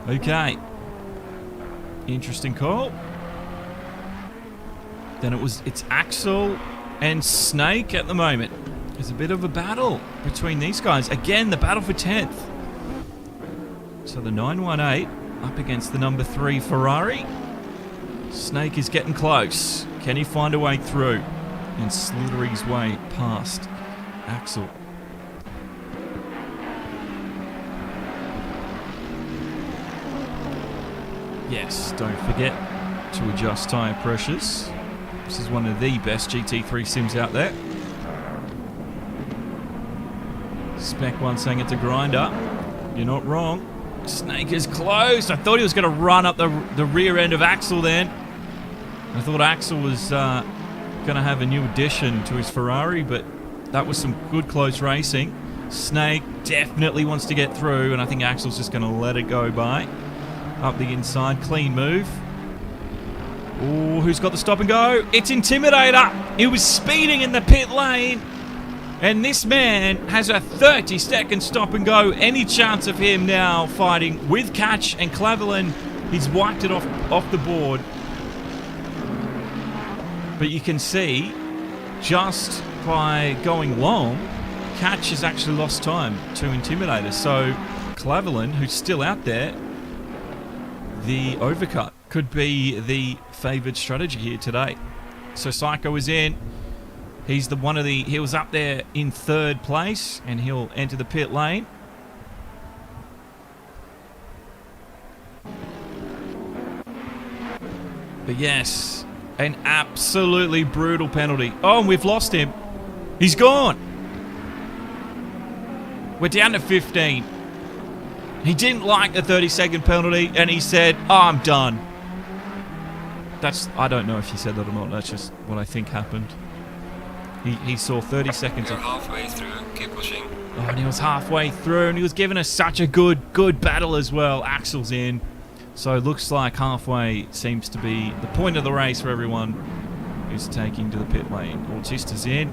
Okay. Interesting call. Then it's Axel and Snake at the moment. There's a bit of a battle between these guys. Again, the battle for 10th. So the 918 up against the number 3 Ferrari. Snake is getting close. Can he find a way through and slither his way past Axel? Yes, don't forget to adjust tyre pressures. This is one of the best GT3 sims out there. Spec 1 saying it's a grinder. You're not wrong. Snake is close. I thought he was going to run up the rear end of Axel then. I thought Axel was going to have a new addition to his Ferrari, but that was some good close racing. Snake definitely wants to get through, and I think Axel's just going to let it go by. Up the inside, clean move. Oh, who's got the stop and go? It's Intimidator. He was speeding in the pit lane. And this man has a 30-second stop and go. Any chance of him now fighting with Catch and Cleveland? He's wiped it off the board. But you can see, just by going long, Catch has actually lost time to Intimidator. So Cleveland, who's still out there, the overcut could be the favoured strategy here today. So Psycho is in. He's he was up there in 3rd place, and he'll enter the pit lane. But yes, an absolutely brutal penalty. Oh, and we've lost him. He's gone. We're down to 15. He didn't like the 30-second penalty, and he said, "Oh, I'm done." I don't know if he said that or not. That's just what I think happened. He saw 30 seconds. You're halfway through. Keep pushing. Oh, and he was halfway through, and he was giving us such a good battle as well. Axel's in. So it looks like halfway seems to be the point of the race for everyone who's taking to the pit lane. Autista's in.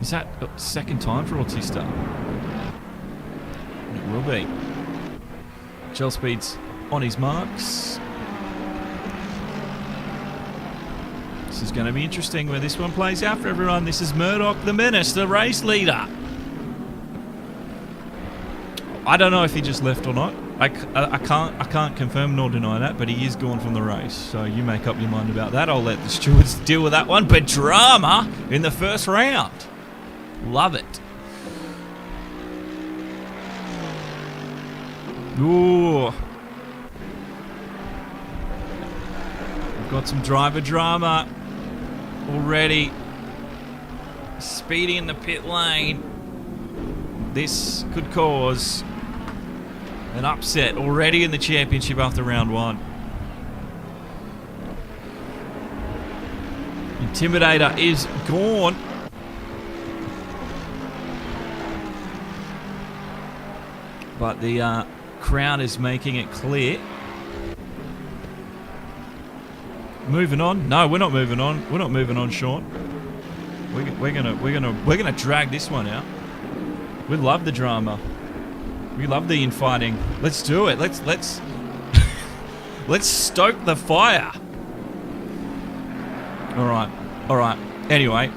Is that second time for Autista? It will be. Gel Speed's on his marks. This is going to be interesting where this one plays out for everyone. This is Murdoch the Menace, the race leader. I don't know if he just left or not. I can't confirm nor deny that, but he is gone from the race. So you make up your mind about that. I'll let the stewards deal with that one. But drama in the first round. Love it. Ooh. We've got some driver drama already. Speeding in the pit lane. This could cause an upset already in the championship after round 1. Intimidator is gone. But the crowd is making it clear. Moving on? No, we're not moving on. We're not moving on, Sean. We're gonna drag this one out. We love the drama. We love the infighting. Let's do it. Let's let's stoke the fire. All right. Anyway,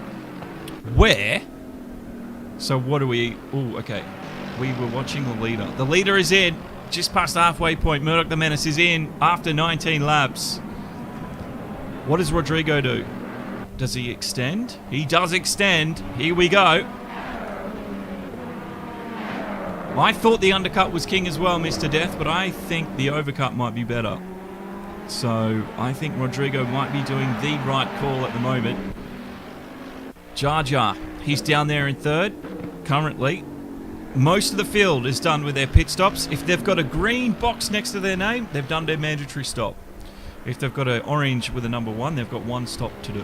where? So what do we? Oh, okay. We were watching the leader. The leader is in, just past the halfway point. Murdoch the Menace is in after 19 laps. What does Rodrigo do? Does he extend? He does extend. Here we go. I thought the undercut was king as well, Mr. Death, but I think the overcut might be better. So I think Rodrigo might be doing the right call at the moment. Jar Jar, he's down there in 3rd currently. Most of the field is done with their pit stops. If they've got a green box next to their name, they've done their mandatory stop. If they've got an orange with a number 1, they've got 1 stop to do.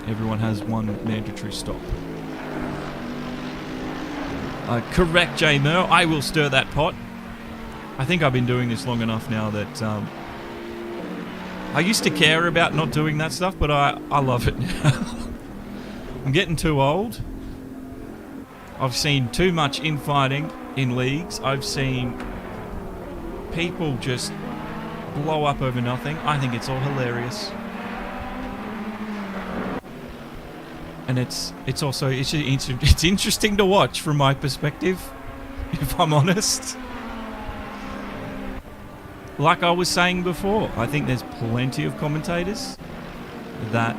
Everyone has 1 mandatory stop. Correct, J. Mer. I will stir that pot. I think I've been doing this long enough now that I used to care about not doing that stuff, but I love it now. I'm getting too old. I've seen too much infighting in leagues. I've seen people just blow up over nothing. I think it's all hilarious. And it's interesting to watch from my perspective, if I'm honest. Like I was saying before, I think there's plenty of commentators that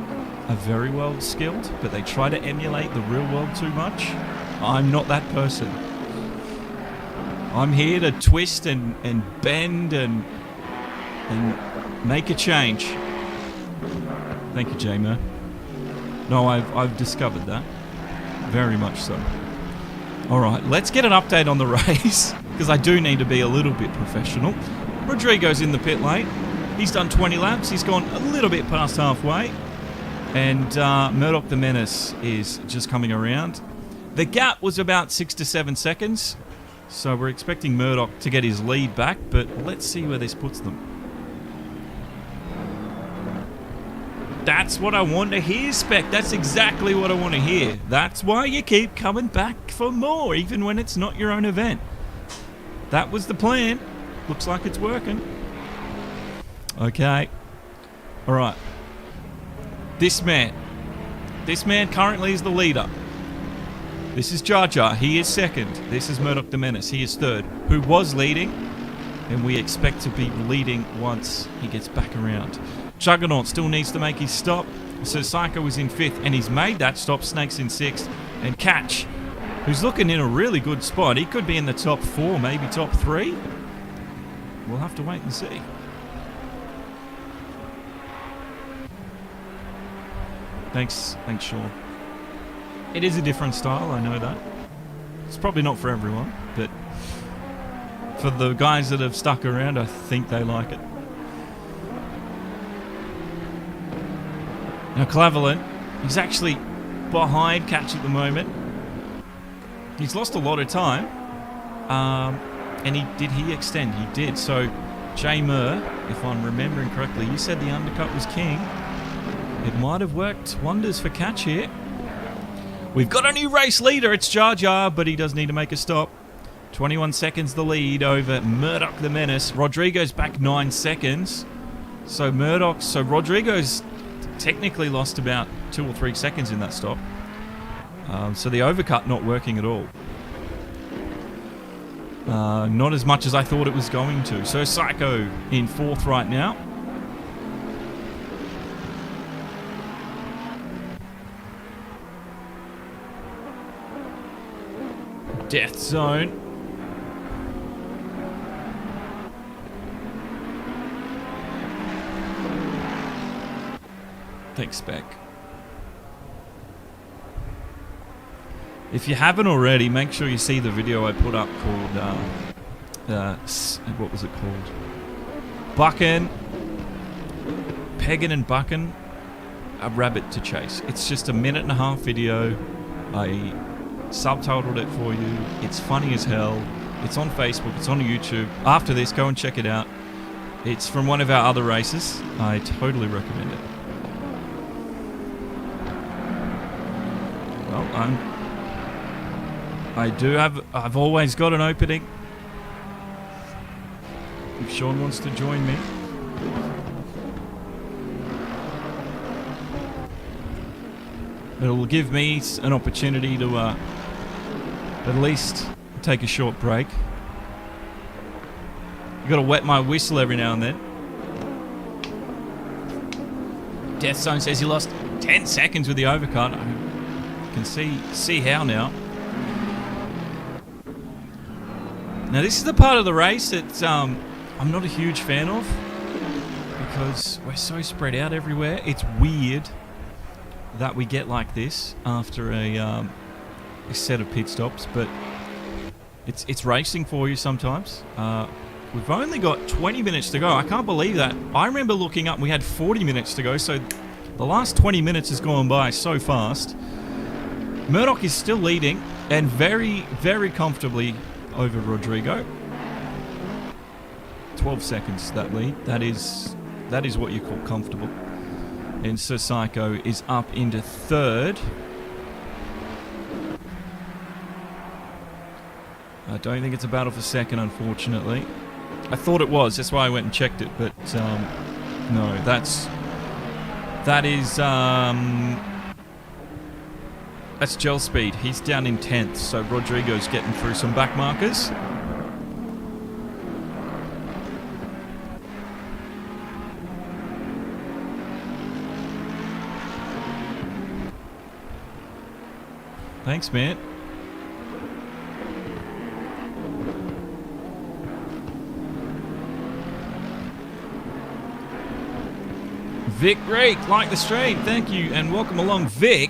are very well skilled, but they try to emulate the real world too much. I'm not that person. I'm here to twist and bend and make a change. Thank you, J-Mo. No, I've discovered that. Very much so. Alright, let's get an update on the race, because I do need to be a little bit professional. Rodrigo's in the pit lane. He's done 20 laps. He's gone a little bit past halfway. And Murdoch the Menace is just coming around. The gap was about 6 to 7 seconds. So we're expecting Murdoch to get his lead back, but let's see where this puts them. That's what I want to hear, Spec. That's exactly what I want to hear. That's why you keep coming back for more, even when it's not your own event. That was the plan. Looks like it's working. Okay. Alright. This man currently is the leader. This is Jar Jar. He is second. This is Murdoch the Menace. He is third. Who was leading, and we expect to be leading once he gets back around. Juggernaut still needs to make his stop. So Psycho is in fifth, and he's made that stop. Snake's in sixth. And Catch, who's looking in a really good spot. He could be in the top 4, maybe top 3. We'll have to wait and see. Thanks, Sean. It is a different style, I know that. It's probably not for everyone, but for the guys that have stuck around, I think they like it. Now Clavelin, he's actually behind Catch at the moment. He's lost a lot of time. And did he extend? He did. So, J Mur, if I'm remembering correctly, you said the undercut was king. It might have worked wonders for Catch here. We've got a new race leader. It's Jar Jar, but he does need to make a stop. 21 seconds the lead over Murdoch the Menace. Rodrigo's back 9 seconds. So Rodrigo's technically lost about 2 or 3 seconds in that stop. So the overcut not working at all. Not as much as I thought it was going to. So Psycho in 4th right now. Death Zone. Thanks, Spec. If you haven't already, make sure you see the video I put up called, what was it called? Bucking, Pegging and Bucking, a Rabbit to Chase. It's just a 1.5-minute video. I subtitled it for you. It's funny as hell. It's on Facebook. It's on YouTube. After this, go and check it out. It's from one of our other races. I totally recommend it. Well, I've always got an opening. If Sean wants to join me. It'll give me an opportunity to at least take a short break. You gotta wet my whistle every now and then. Death Zone says he lost 10 seconds with the overcut. I can see how now. Now this is the part of the race that I'm not a huge fan of because we're so spread out everywhere. It's weird that we get like this after a set of pit stops, but it's racing for you sometimes. We've only got 20 minutes to go. I can't believe that. I remember looking up and we had 40 minutes to go, so the last 20 minutes has gone by so fast. Murdoch is still leading and very, very comfortably over Rodrigo. 12 seconds that lead. That is what you call comfortable. And Sir Psycho is up into 3rd. I don't think it's a battle for second, unfortunately. I thought it was, that's why I went and checked it, but no, that's gel speed. He's down in 10th, so Rodrigo's getting through some back markers. Thanks, man. Vic Reek, like the stream. Thank you, and welcome along, Vic.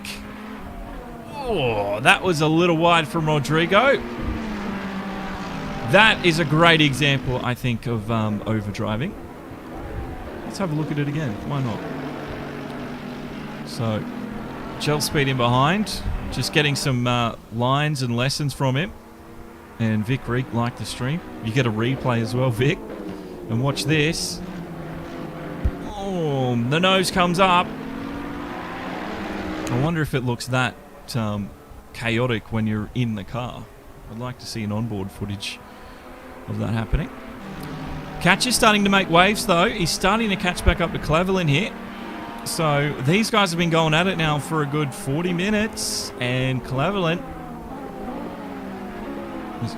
Oh, that was a little wide from Rodrigo. That is a great example, I think, of overdriving. Let's have a look at it again. Why not? So, gel speed in behind. Just getting some lines and lessons from him. And Vic Reek liked the stream. You get a replay as well, Vic. And watch this. Oh, the nose comes up. I wonder if it looks that chaotic when you're in the car. I'd like to see an onboard footage of that happening. Catch is starting to make waves, though. He's starting to catch back up to Cleveland here. So these guys have been going at it now for a good 40 minutes, and Cleveland,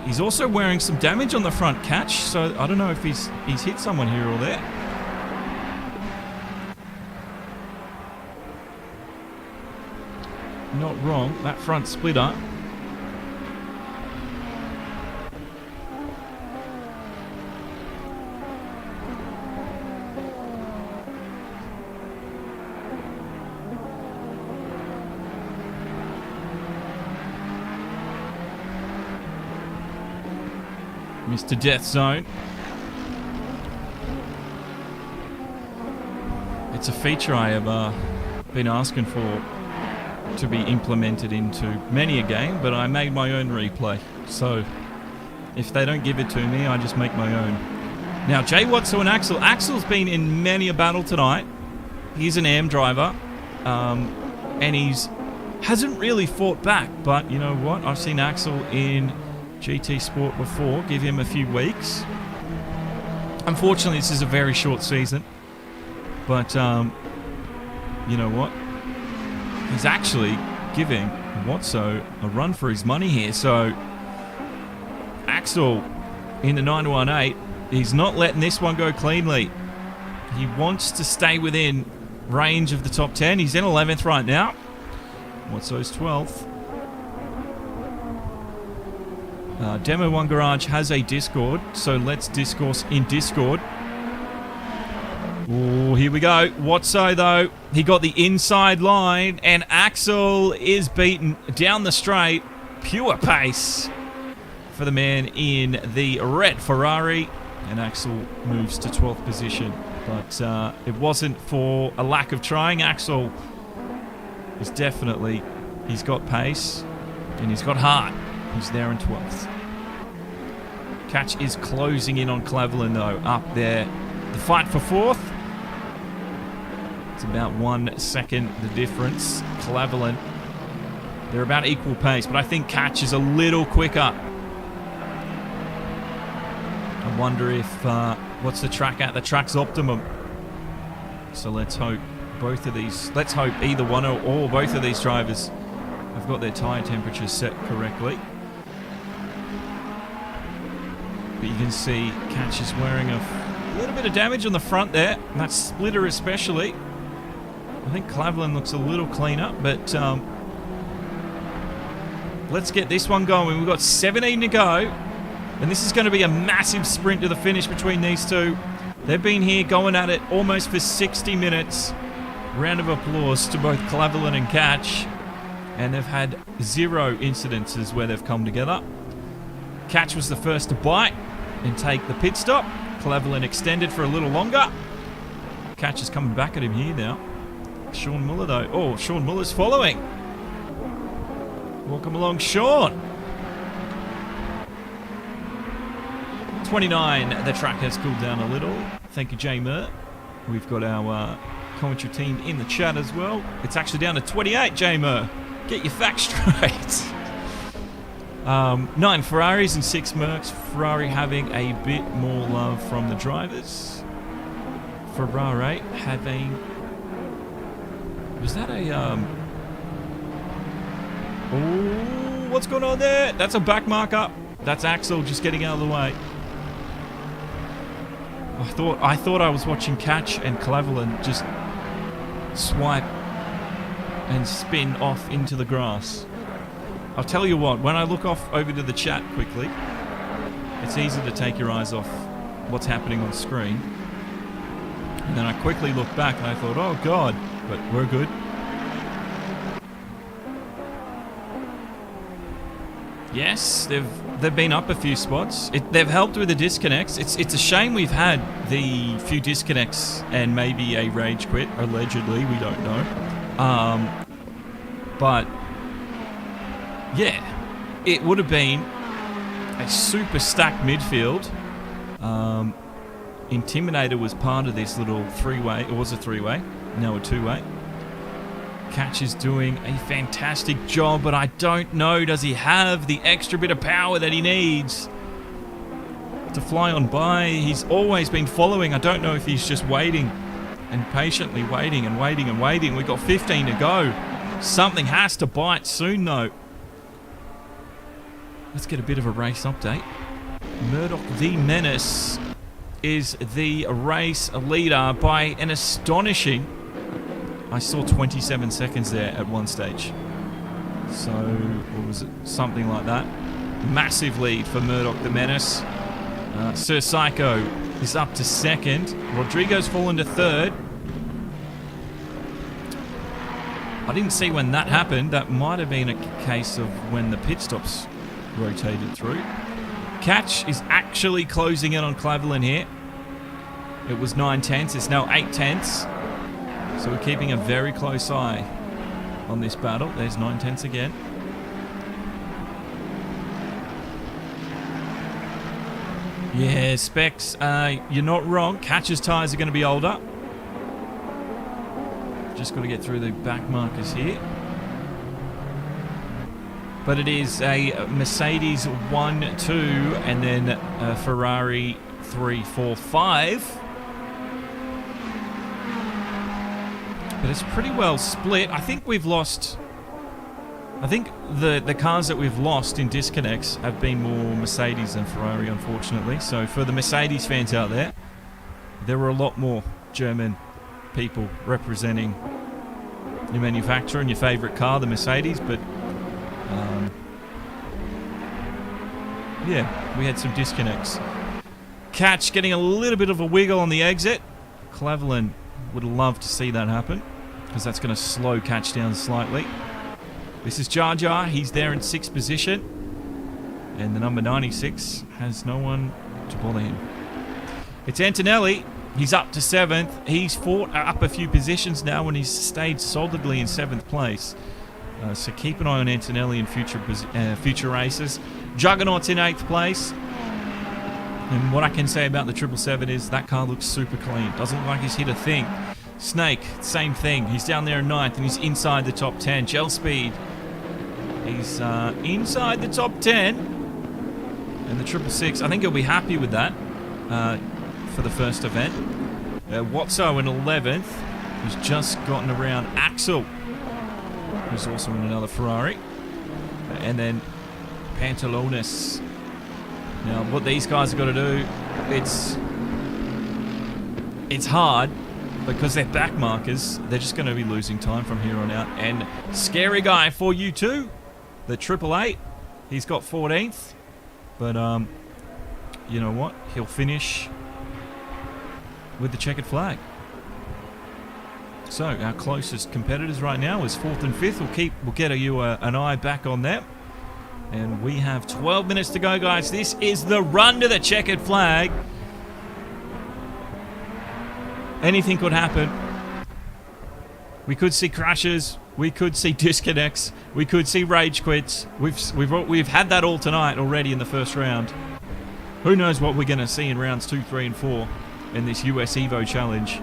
he's also wearing some damage on the front, Catch, so I don't know if he's hit someone here or there. Not wrong, that front splitter. Mr. Death Zone. It's a feature I have been asking for to be implemented into many a game, but I made my own replay. So if they don't give it to me, I just make my own. Now, Jay Watson and Axel. Axel's been in many a battle tonight. He's an AM driver, and hasn't really fought back. But you know what? I've seen Axel in GT Sport before. Give him a few weeks. Unfortunately, this is a very short season. But you know what? He's actually giving Watso a run for his money here. So Axel in the 918, he's not letting this one go cleanly. He wants to stay within range of the top 10. He's in 11th right now. Watso's 12th. Demo 1 Garage has a Discord, so let's discourse in Discord. Oh, here we go. Watso, though, he got the inside line, and Axel is beaten down the straight. Pure pace for the man in the red Ferrari, and Axel moves to 12th position. But it wasn't for a lack of trying. Axel is definitely, he's got pace, and he's got heart. He's there in 12th. Catch is closing in on Cleveland, though, up there. The fight for 4th. It's about 1 second the difference. Cleveland, they're about equal pace, but I think Catch is a little quicker. I wonder if, what's the track at? The track's optimum. So let's hope either one or both of these drivers have got their tyre temperatures set correctly. But you can see Catch is wearing a little bit of damage on the front there. That splitter especially. I think Cleveland looks a little cleaner, but let's get this one going. We've got 17 to go, and this is going to be a massive sprint to the finish between these two. They've been here going at it almost for 60 minutes. Round of applause to both Cleveland and Catch, and they've had 0 incidences where they've come together. Catch was the first to bite and take the pit stop. Cleveland extended for a little longer. Catch is coming back at him here now. Sean Muller, though. Oh, Sean Muller's following. Welcome along, Sean. 29, the track has cooled down a little. Thank you, Jay Murr. We've got our commentary team in the chat as well. It's actually down to 28, Jay Murr. Get your facts straight. 9 Ferraris and 6 Mercs. Ferrari having a bit more love from the drivers. Ferrari having... Was that a... Oh, what's going on there? That's a back marker. That's Axel just getting out of the way. I thought I was watching Catch and Cleveland just swipe and spin off into the grass. I'll tell you what, when I look off over to the chat quickly, it's easy to take your eyes off what's happening on screen. And then I quickly looked back and I thought, oh God, but we're good. Yes, they've been up a few spots. They've helped with the disconnects. It's a shame we've had the few disconnects and maybe a rage quit, allegedly, we don't know. But yeah, it would have been a super stacked midfield. Intimidator was part of this little three-way. It was a three-way, now a two-way. Catch is doing a fantastic job, but I don't know, does he have the extra bit of power that he needs to fly on by? He's always been following. I don't know if he's just waiting and patiently waiting and waiting and waiting. We've got 15 to go. Something has to bite soon, though. Let's get a bit of a race update. Murdoch the Menace is the race leader by an astonishing... I saw 27 seconds there at one stage. So, what was it? Something like that. Massive lead for Murdoch the Menace. Sir Psycho is up to second. Rodrigo's fallen to third. I didn't see when that happened. That might have been a case of when the pit stops rotated through. Catch is actually closing in on Cleveland here. It was 9 tenths. It's now 8 tenths. So we're keeping a very close eye on this battle. There's 9 tenths again. Yeah, Specs, you're not wrong. Catch's tyres are going to be older. Just got to get through the back markers here. But it is a Mercedes 1, 2, and then a Ferrari 3, 4, 5. But it's pretty well split. I think we've lost... I think the cars that we've lost in disconnects have been more Mercedes than Ferrari, unfortunately. So for the Mercedes fans out there, there were a lot more German people representing your manufacturer and your favourite car, the Mercedes. But yeah, we had some disconnects. Catch getting a little bit of a wiggle on the exit. Cleveland would love to see that happen, because that's going to slow Catch down slightly. This is Jar Jar. He's there in 6th position. And the number 96 has no one to bother him. It's Antonelli. He's up to 7th. He's fought up a few positions now and he's stayed solidly in 7th place. So keep an eye on Antonelli in future races. Juggernaut's in 8th place. And what I can say about the 777 is that car looks super clean. Doesn't look like he's hit a thing. Snake, same thing. He's down there in 9th and he's inside the top 10. Gel Speed, he's inside the top 10. And the 666, I think he'll be happy with that for the first event. Watso in 11th, who's just gotten around Axel, who's also in another Ferrari. And then Pantalones. Now, what these guys have got to do, it's hard because they're back markers. They're just going to be losing time from here on out. And scary guy for you too, the 888. He's got 14th, but you know what? He'll finish with the checkered flag. So our closest competitors right now is 4th and 5th. We'll get you an eye back on them. And we have 12 minutes to go, guys. This is the run to the checkered flag. Anything could happen. We could see crashes. We could see disconnects. We could see rage quits. We've had that all tonight already in the first round. Who knows what we're going to see in rounds 2, 3, and 4 in this US EVO challenge.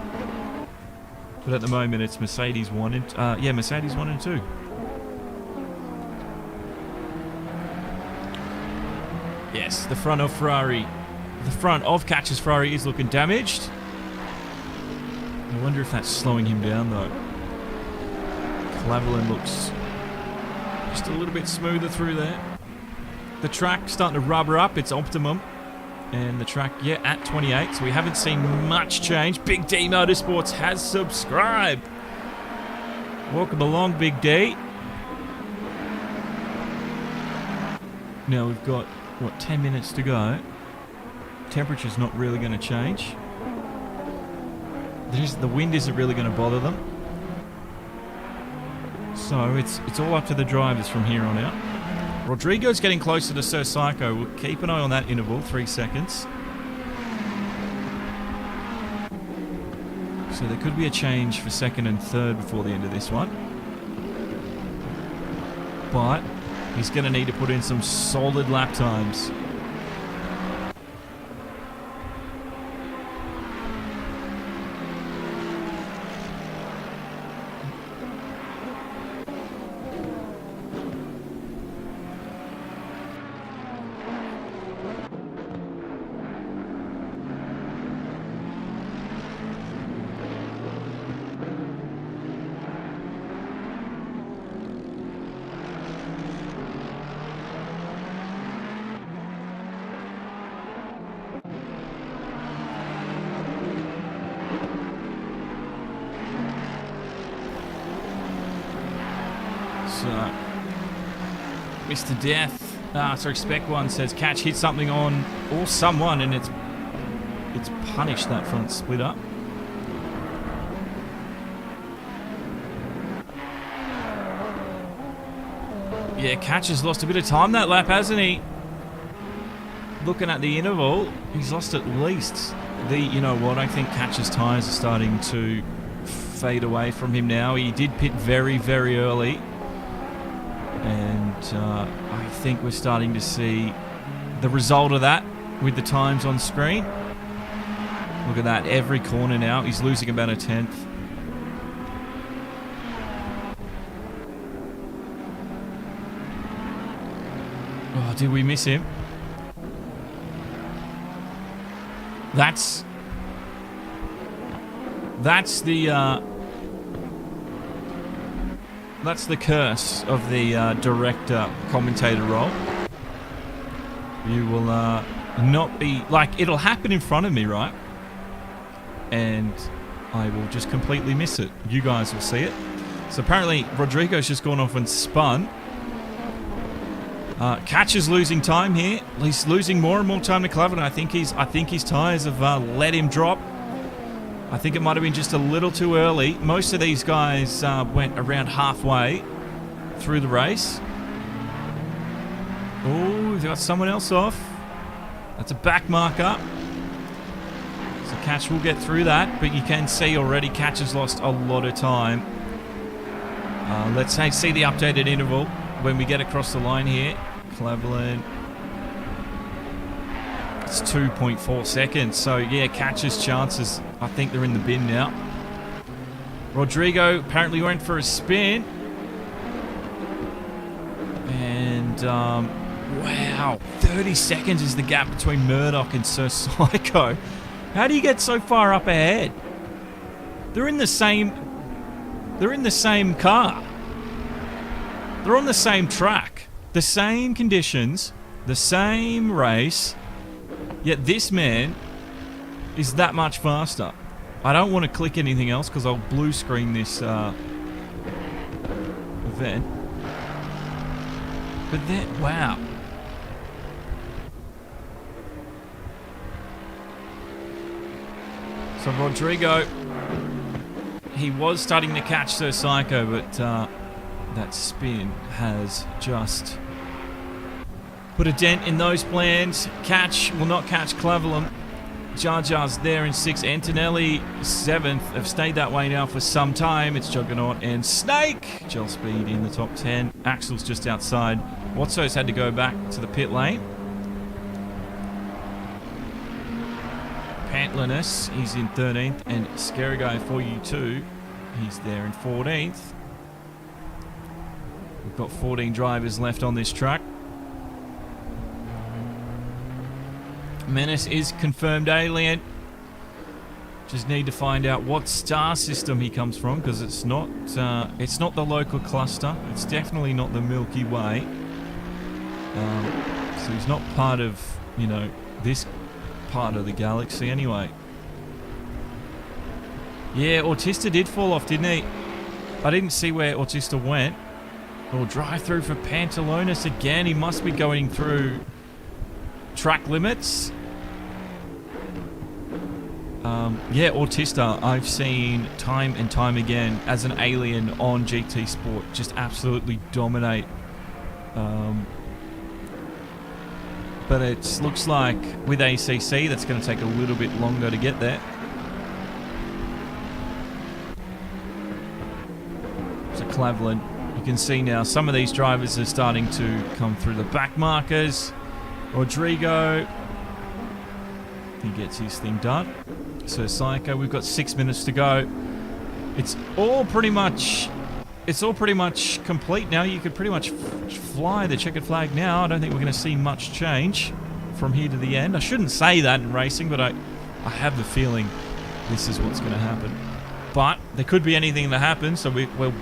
But at the moment, it's Mercedes 1 and Mercedes 1 and 2. Yes, the front of Ferrari. The front of Catch's Ferrari is looking damaged. I wonder if that's slowing him down, though. Clavelin looks just a little bit smoother through there. The track starting to rubber up. It's optimum. And the track, yeah, at 28. So we haven't seen much change. Big D Motorsports has subscribed. Welcome along, Big D. Now we've got, what, 10 minutes to go. Temperature's not really going to change. The wind isn't really going to bother them. So it's all up to the drivers from here on out. Rodrigo's getting closer to Sir Psycho. We'll keep an eye on that interval, 3 seconds. So there could be a change for second and third before the end of this one. But he's going to need to put in some solid lap times. Mr. Death, sorry, Spec One says Catch hit something on or someone, and it's punished that front split up. Yeah, Catch has lost a bit of time that lap, hasn't he? Looking at the interval, he's lost at least you know what? I think Catch's tyres are starting to fade away from him now. He did pit very, very early. And I think we're starting to see the result of that with the times on screen. Look at that, every corner now. He's losing about a tenth. Oh, did we miss him? That's the curse of the director commentator role. You will not be like, it'll happen in front of me, right? And I will just completely miss it. You guys will see it. So apparently Rodrigo's just gone off and spun. Catch is losing time here. He's losing more and more time to Clavelin. I think his tyres have let him drop. I think it might have been just a little too early. Most of these guys went around halfway through the race. Oh, they've got someone else off. That's a back marker. So Catch will get through that, but you can see already Catch has lost a lot of time. Let's see the updated interval when we get across the line here. Clavelin. It's 2.4 seconds. So, yeah, Catch's chances, I think they're in the bin now. Rodrigo apparently went for a spin. And, wow, 30 seconds is the gap between Murdoch and Sir Psycho. How do you get so far up ahead? They're in the same car. They're on the same track. The same conditions. The same race. Yet this man is that much faster. I don't want to click anything else because I'll blue screen this event. But then, wow. So Rodrigo, he was starting to catch Sir Psycho, but that spin has just put a dent in those plans. Catch will not catch Clavelin. Jar Jar's there in 6th. Antonelli 7th. Have stayed that way now for some time. It's Juggernaut and Snake. Gel Speed in the top 10. Axel's just outside. Watso's had to go back to the pit lane. Pantlinus, he's in 13th. And Scary Guy for you too. He's there in 14th. We've got 14 drivers left on this track. Menace is confirmed alien. Just need to find out what star system he comes from, because it's not the local cluster. It's definitely not the Milky Way. So he's not part of, you know, this part of the galaxy anyway. Yeah, Autista did fall off, didn't he? I didn't see where Autista went. Or drive through for Pantalones again. He must be going through track limits. Yeah, Autista, I've seen time and time again as an alien on GT Sport just absolutely dominate. But it looks like with ACC that's going to take a little bit longer to get there. So Cleveland, you can see now some of these drivers are starting to come through the back markers. Rodrigo, he gets his thing done. So Psycho, we've got 6 minutes to go. It's all pretty much complete now. You could pretty much fly the checkered flag now. I don't think we're going to see much change from here to the end. I shouldn't say that in racing, but I have the feeling this is what's going to happen. But there could be anything that happens. So we've got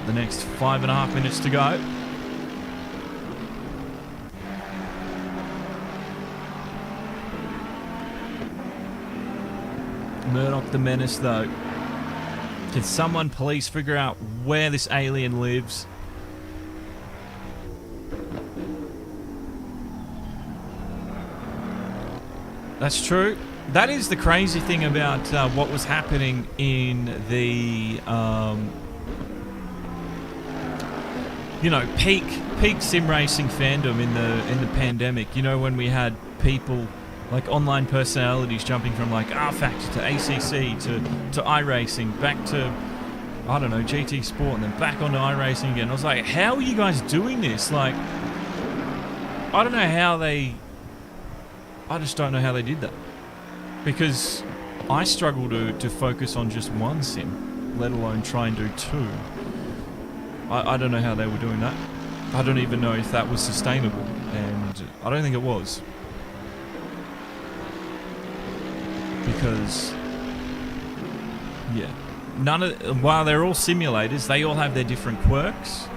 the next 5.5 minutes to go. Murdoch the Menace, though. Can someone please figure out where this alien lives? That's true. That is the crazy thing about what was happening in the, you know, peak sim racing fandom in the pandemic. You know, when we had people like online personalities jumping from like R Factor to ACC to iRacing, back to, I don't know, GT Sport, and then back onto iRacing again. I was like, how are you guys doing this? Like, I don't know how I just don't know how they did that. Because I struggle to focus on just one sim, let alone try and do two. I don't know how they were doing that. I don't even know if that was sustainable, and I don't think it was. Because, yeah, while they're all simulators, they all have their different quirks.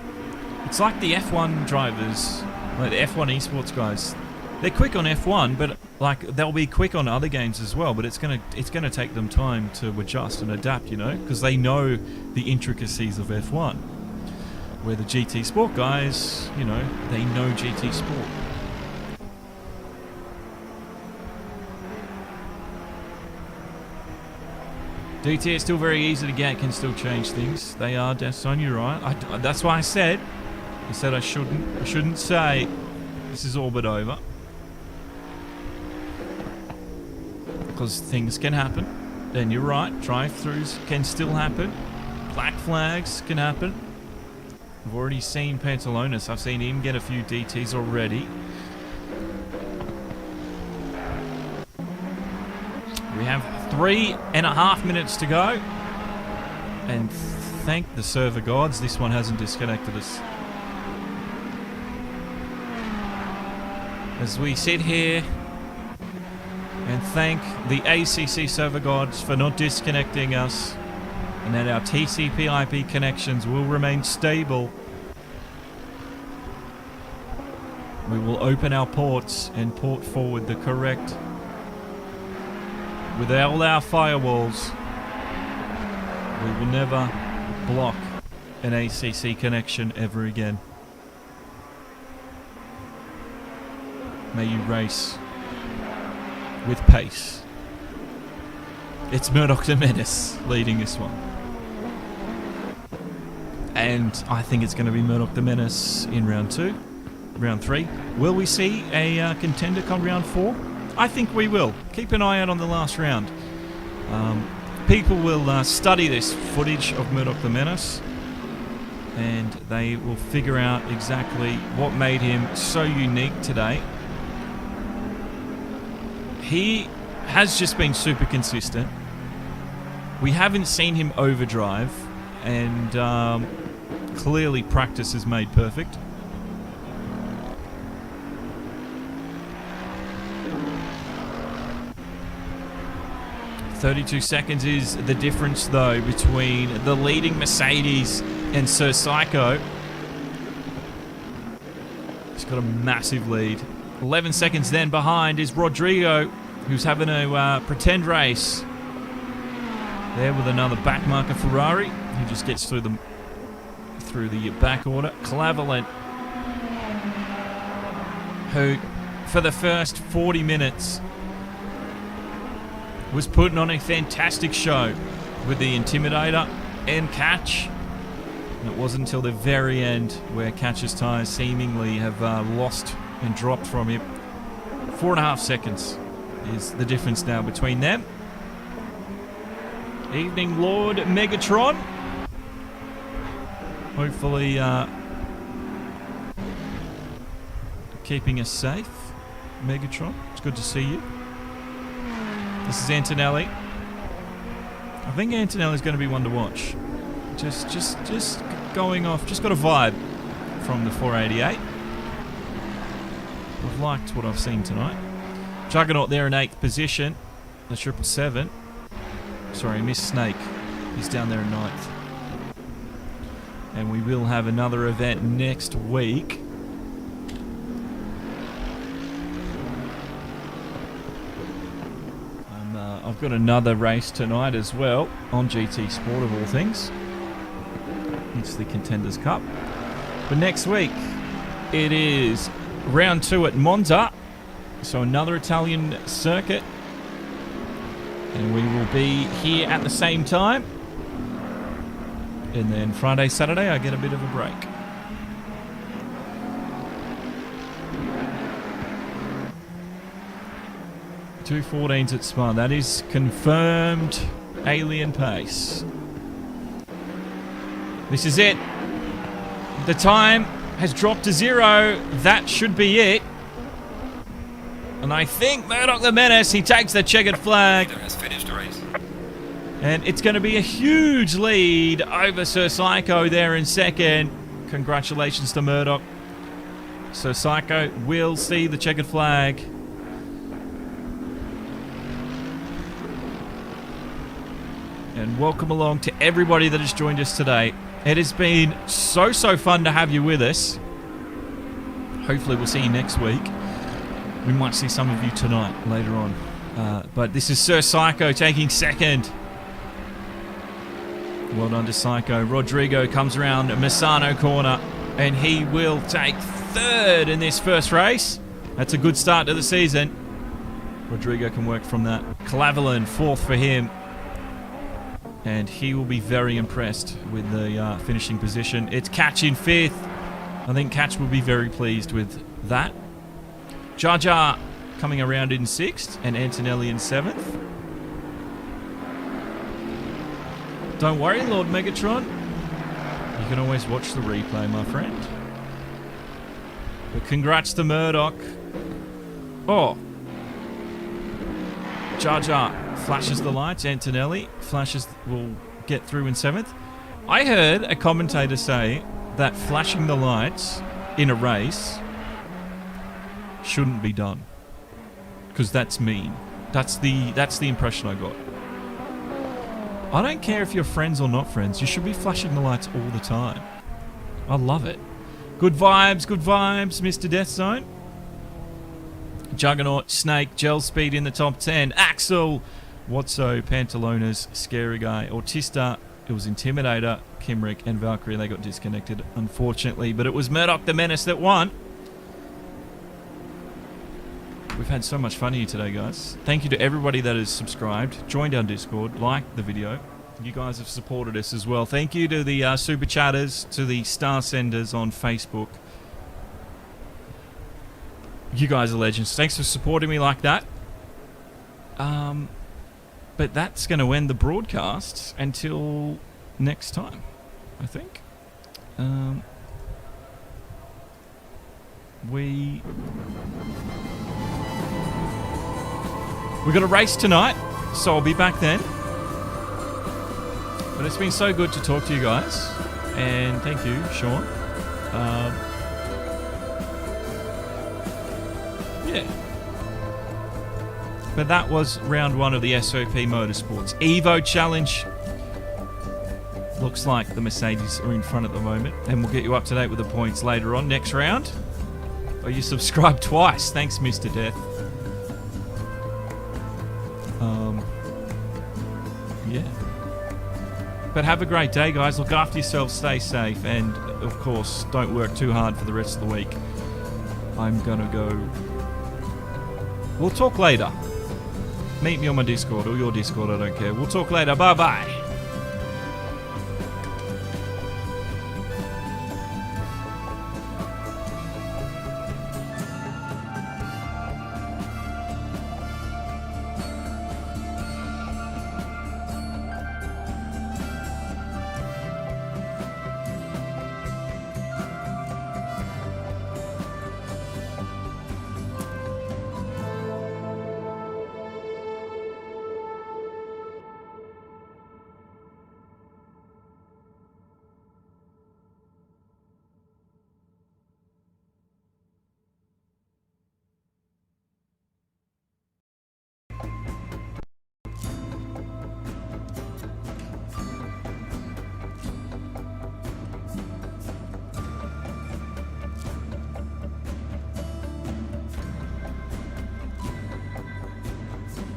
It's like the F1 drivers, like the F1 esports guys. They're quick on F1, but like they'll be quick on other games as well. But it's gonna take them time to adjust and adapt, you know, because they know the intricacies of F1. Where the GT Sport guys, you know, they know GT Sport. DT is still very easy to get, can still change things. They are, Deathstone, you're right. That's why I said I shouldn't say this is all but over. Because things can happen. Then you're right, drive-thrus can still happen. Black flags can happen. I've already seen Pantalones. I've seen him get a few DTs already. We have 3.5 minutes to go. And thank the server gods, this one hasn't disconnected us. As we sit here and thank the ACC server gods for not disconnecting us, and that our TCP/IP connections will remain stable, we will open our ports and port forward the correct, with all our firewalls. We will never block an ACC connection ever again. May you race with pace. It's Murdoch the Menace leading this one. And I think it's going to be Murdoch the Menace in round 2. Round 3. Will we see a contender come round 4? I think we will. Keep an eye out on the last round. People will study this footage of Murdoch the Menace, and they will figure out exactly what made him so unique today. He has just been super consistent. We haven't seen him overdrive, and clearly practice has made perfect. 32 seconds is the difference, though, between the leading Mercedes and Sir Psycho. He's got a massive lead. 11 seconds then behind is Rodrigo, who's having a pretend race. There with another backmarker Ferrari. He just gets through the back order. Clavalent, who for the first 40 minutes was putting on a fantastic show with the Intimidator and Catch. And it wasn't until the very end where Catch's tyres seemingly have lost and dropped from him. 4.5 seconds is the difference now between them. Evening Lord Megatron. Hopefully keeping us safe, Megatron. It's good to see you. This is Antonelli. I think Antonelli's going to be one to watch. Just going off. Just got a vibe from the 488. I've liked what I've seen tonight. Juggernaut there in 8th position. The 777. Sorry, Miss Snake. He's down there in 9th. And we will have another event next week. I've got another race tonight as well on GT Sport, of all things. It's the Contenders Cup. But next week, it is round 2 at Monza. So another Italian circuit. And we will be here at the same time. And then Friday, Saturday, I get a bit of a break. Two 14s at Spa. That is confirmed alien pace. This is it. The time has dropped to 0. That should be it. And I think Murdoch the Menace, he takes the checkered flag. Has finished the race. And it's going to be a huge lead over Sir Psycho there in 2nd. Congratulations to Murdoch. Sir Psycho will see the checkered flag. And welcome along to everybody that has joined us today. It has been so fun to have you with us. Hopefully we'll see you next week. We might see some of you tonight, later on. But this is Sir Psycho taking 2nd. Well done to Psycho. Rodrigo comes around Misano corner, and he will take 3rd in this first race. That's a good start to the season. Rodrigo can work from that. Clavalent, 4th for him. And he will be very impressed with the finishing position. It's Catch in 5th. I think Catch will be very pleased with that. Jar Jar coming around in 6th, and Antonelli in 7th. Don't worry, Lord Megatron. You can always watch the replay, my friend. But congrats to Murdoch. Oh. Jar Jar flashes the lights. Antonelli will get through in 7th. I heard a commentator say that flashing the lights in a race shouldn't be done, because that's mean. That's the impression I got. I don't care if you're friends or not friends. You should be flashing the lights all the time. I love it. Good vibes, Mr. Death Zone. Juggernaut, Snake, Gel Speed in the top 10. Axel, Watso, Pantalonas, Scary Guy, Autista. It was Intimidator, Kimrick, and Valkyrie. They got disconnected, unfortunately. But it was Murdoch the Menace that won. We've had so much fun here today, guys. Thank you to everybody that has subscribed, joined our Discord, liked the video. You guys have supported us as well. Thank you to the Super Chatters, to the Star Senders on Facebook. You guys are legends. Thanks for supporting me like that. But that's going to end the broadcast until next time, I think. We got a race tonight, so I'll be back then. But it's been so good to talk to you guys, and thank you, Sean. Yeah. But that was round 1 of the SOP Motorsports EVO Challenge. Looks like the Mercedes are in front at the moment, and we'll get you up to date with the points later on. Next round. Oh, you subscribed twice. Thanks, Mr. Death. Yeah. But have a great day, guys. Look after yourselves, stay safe, and of course, don't work too hard for the rest of the week. I'm gonna go. We'll talk later. Meet me on my Discord or your Discord, I don't care. We'll talk later. Bye bye.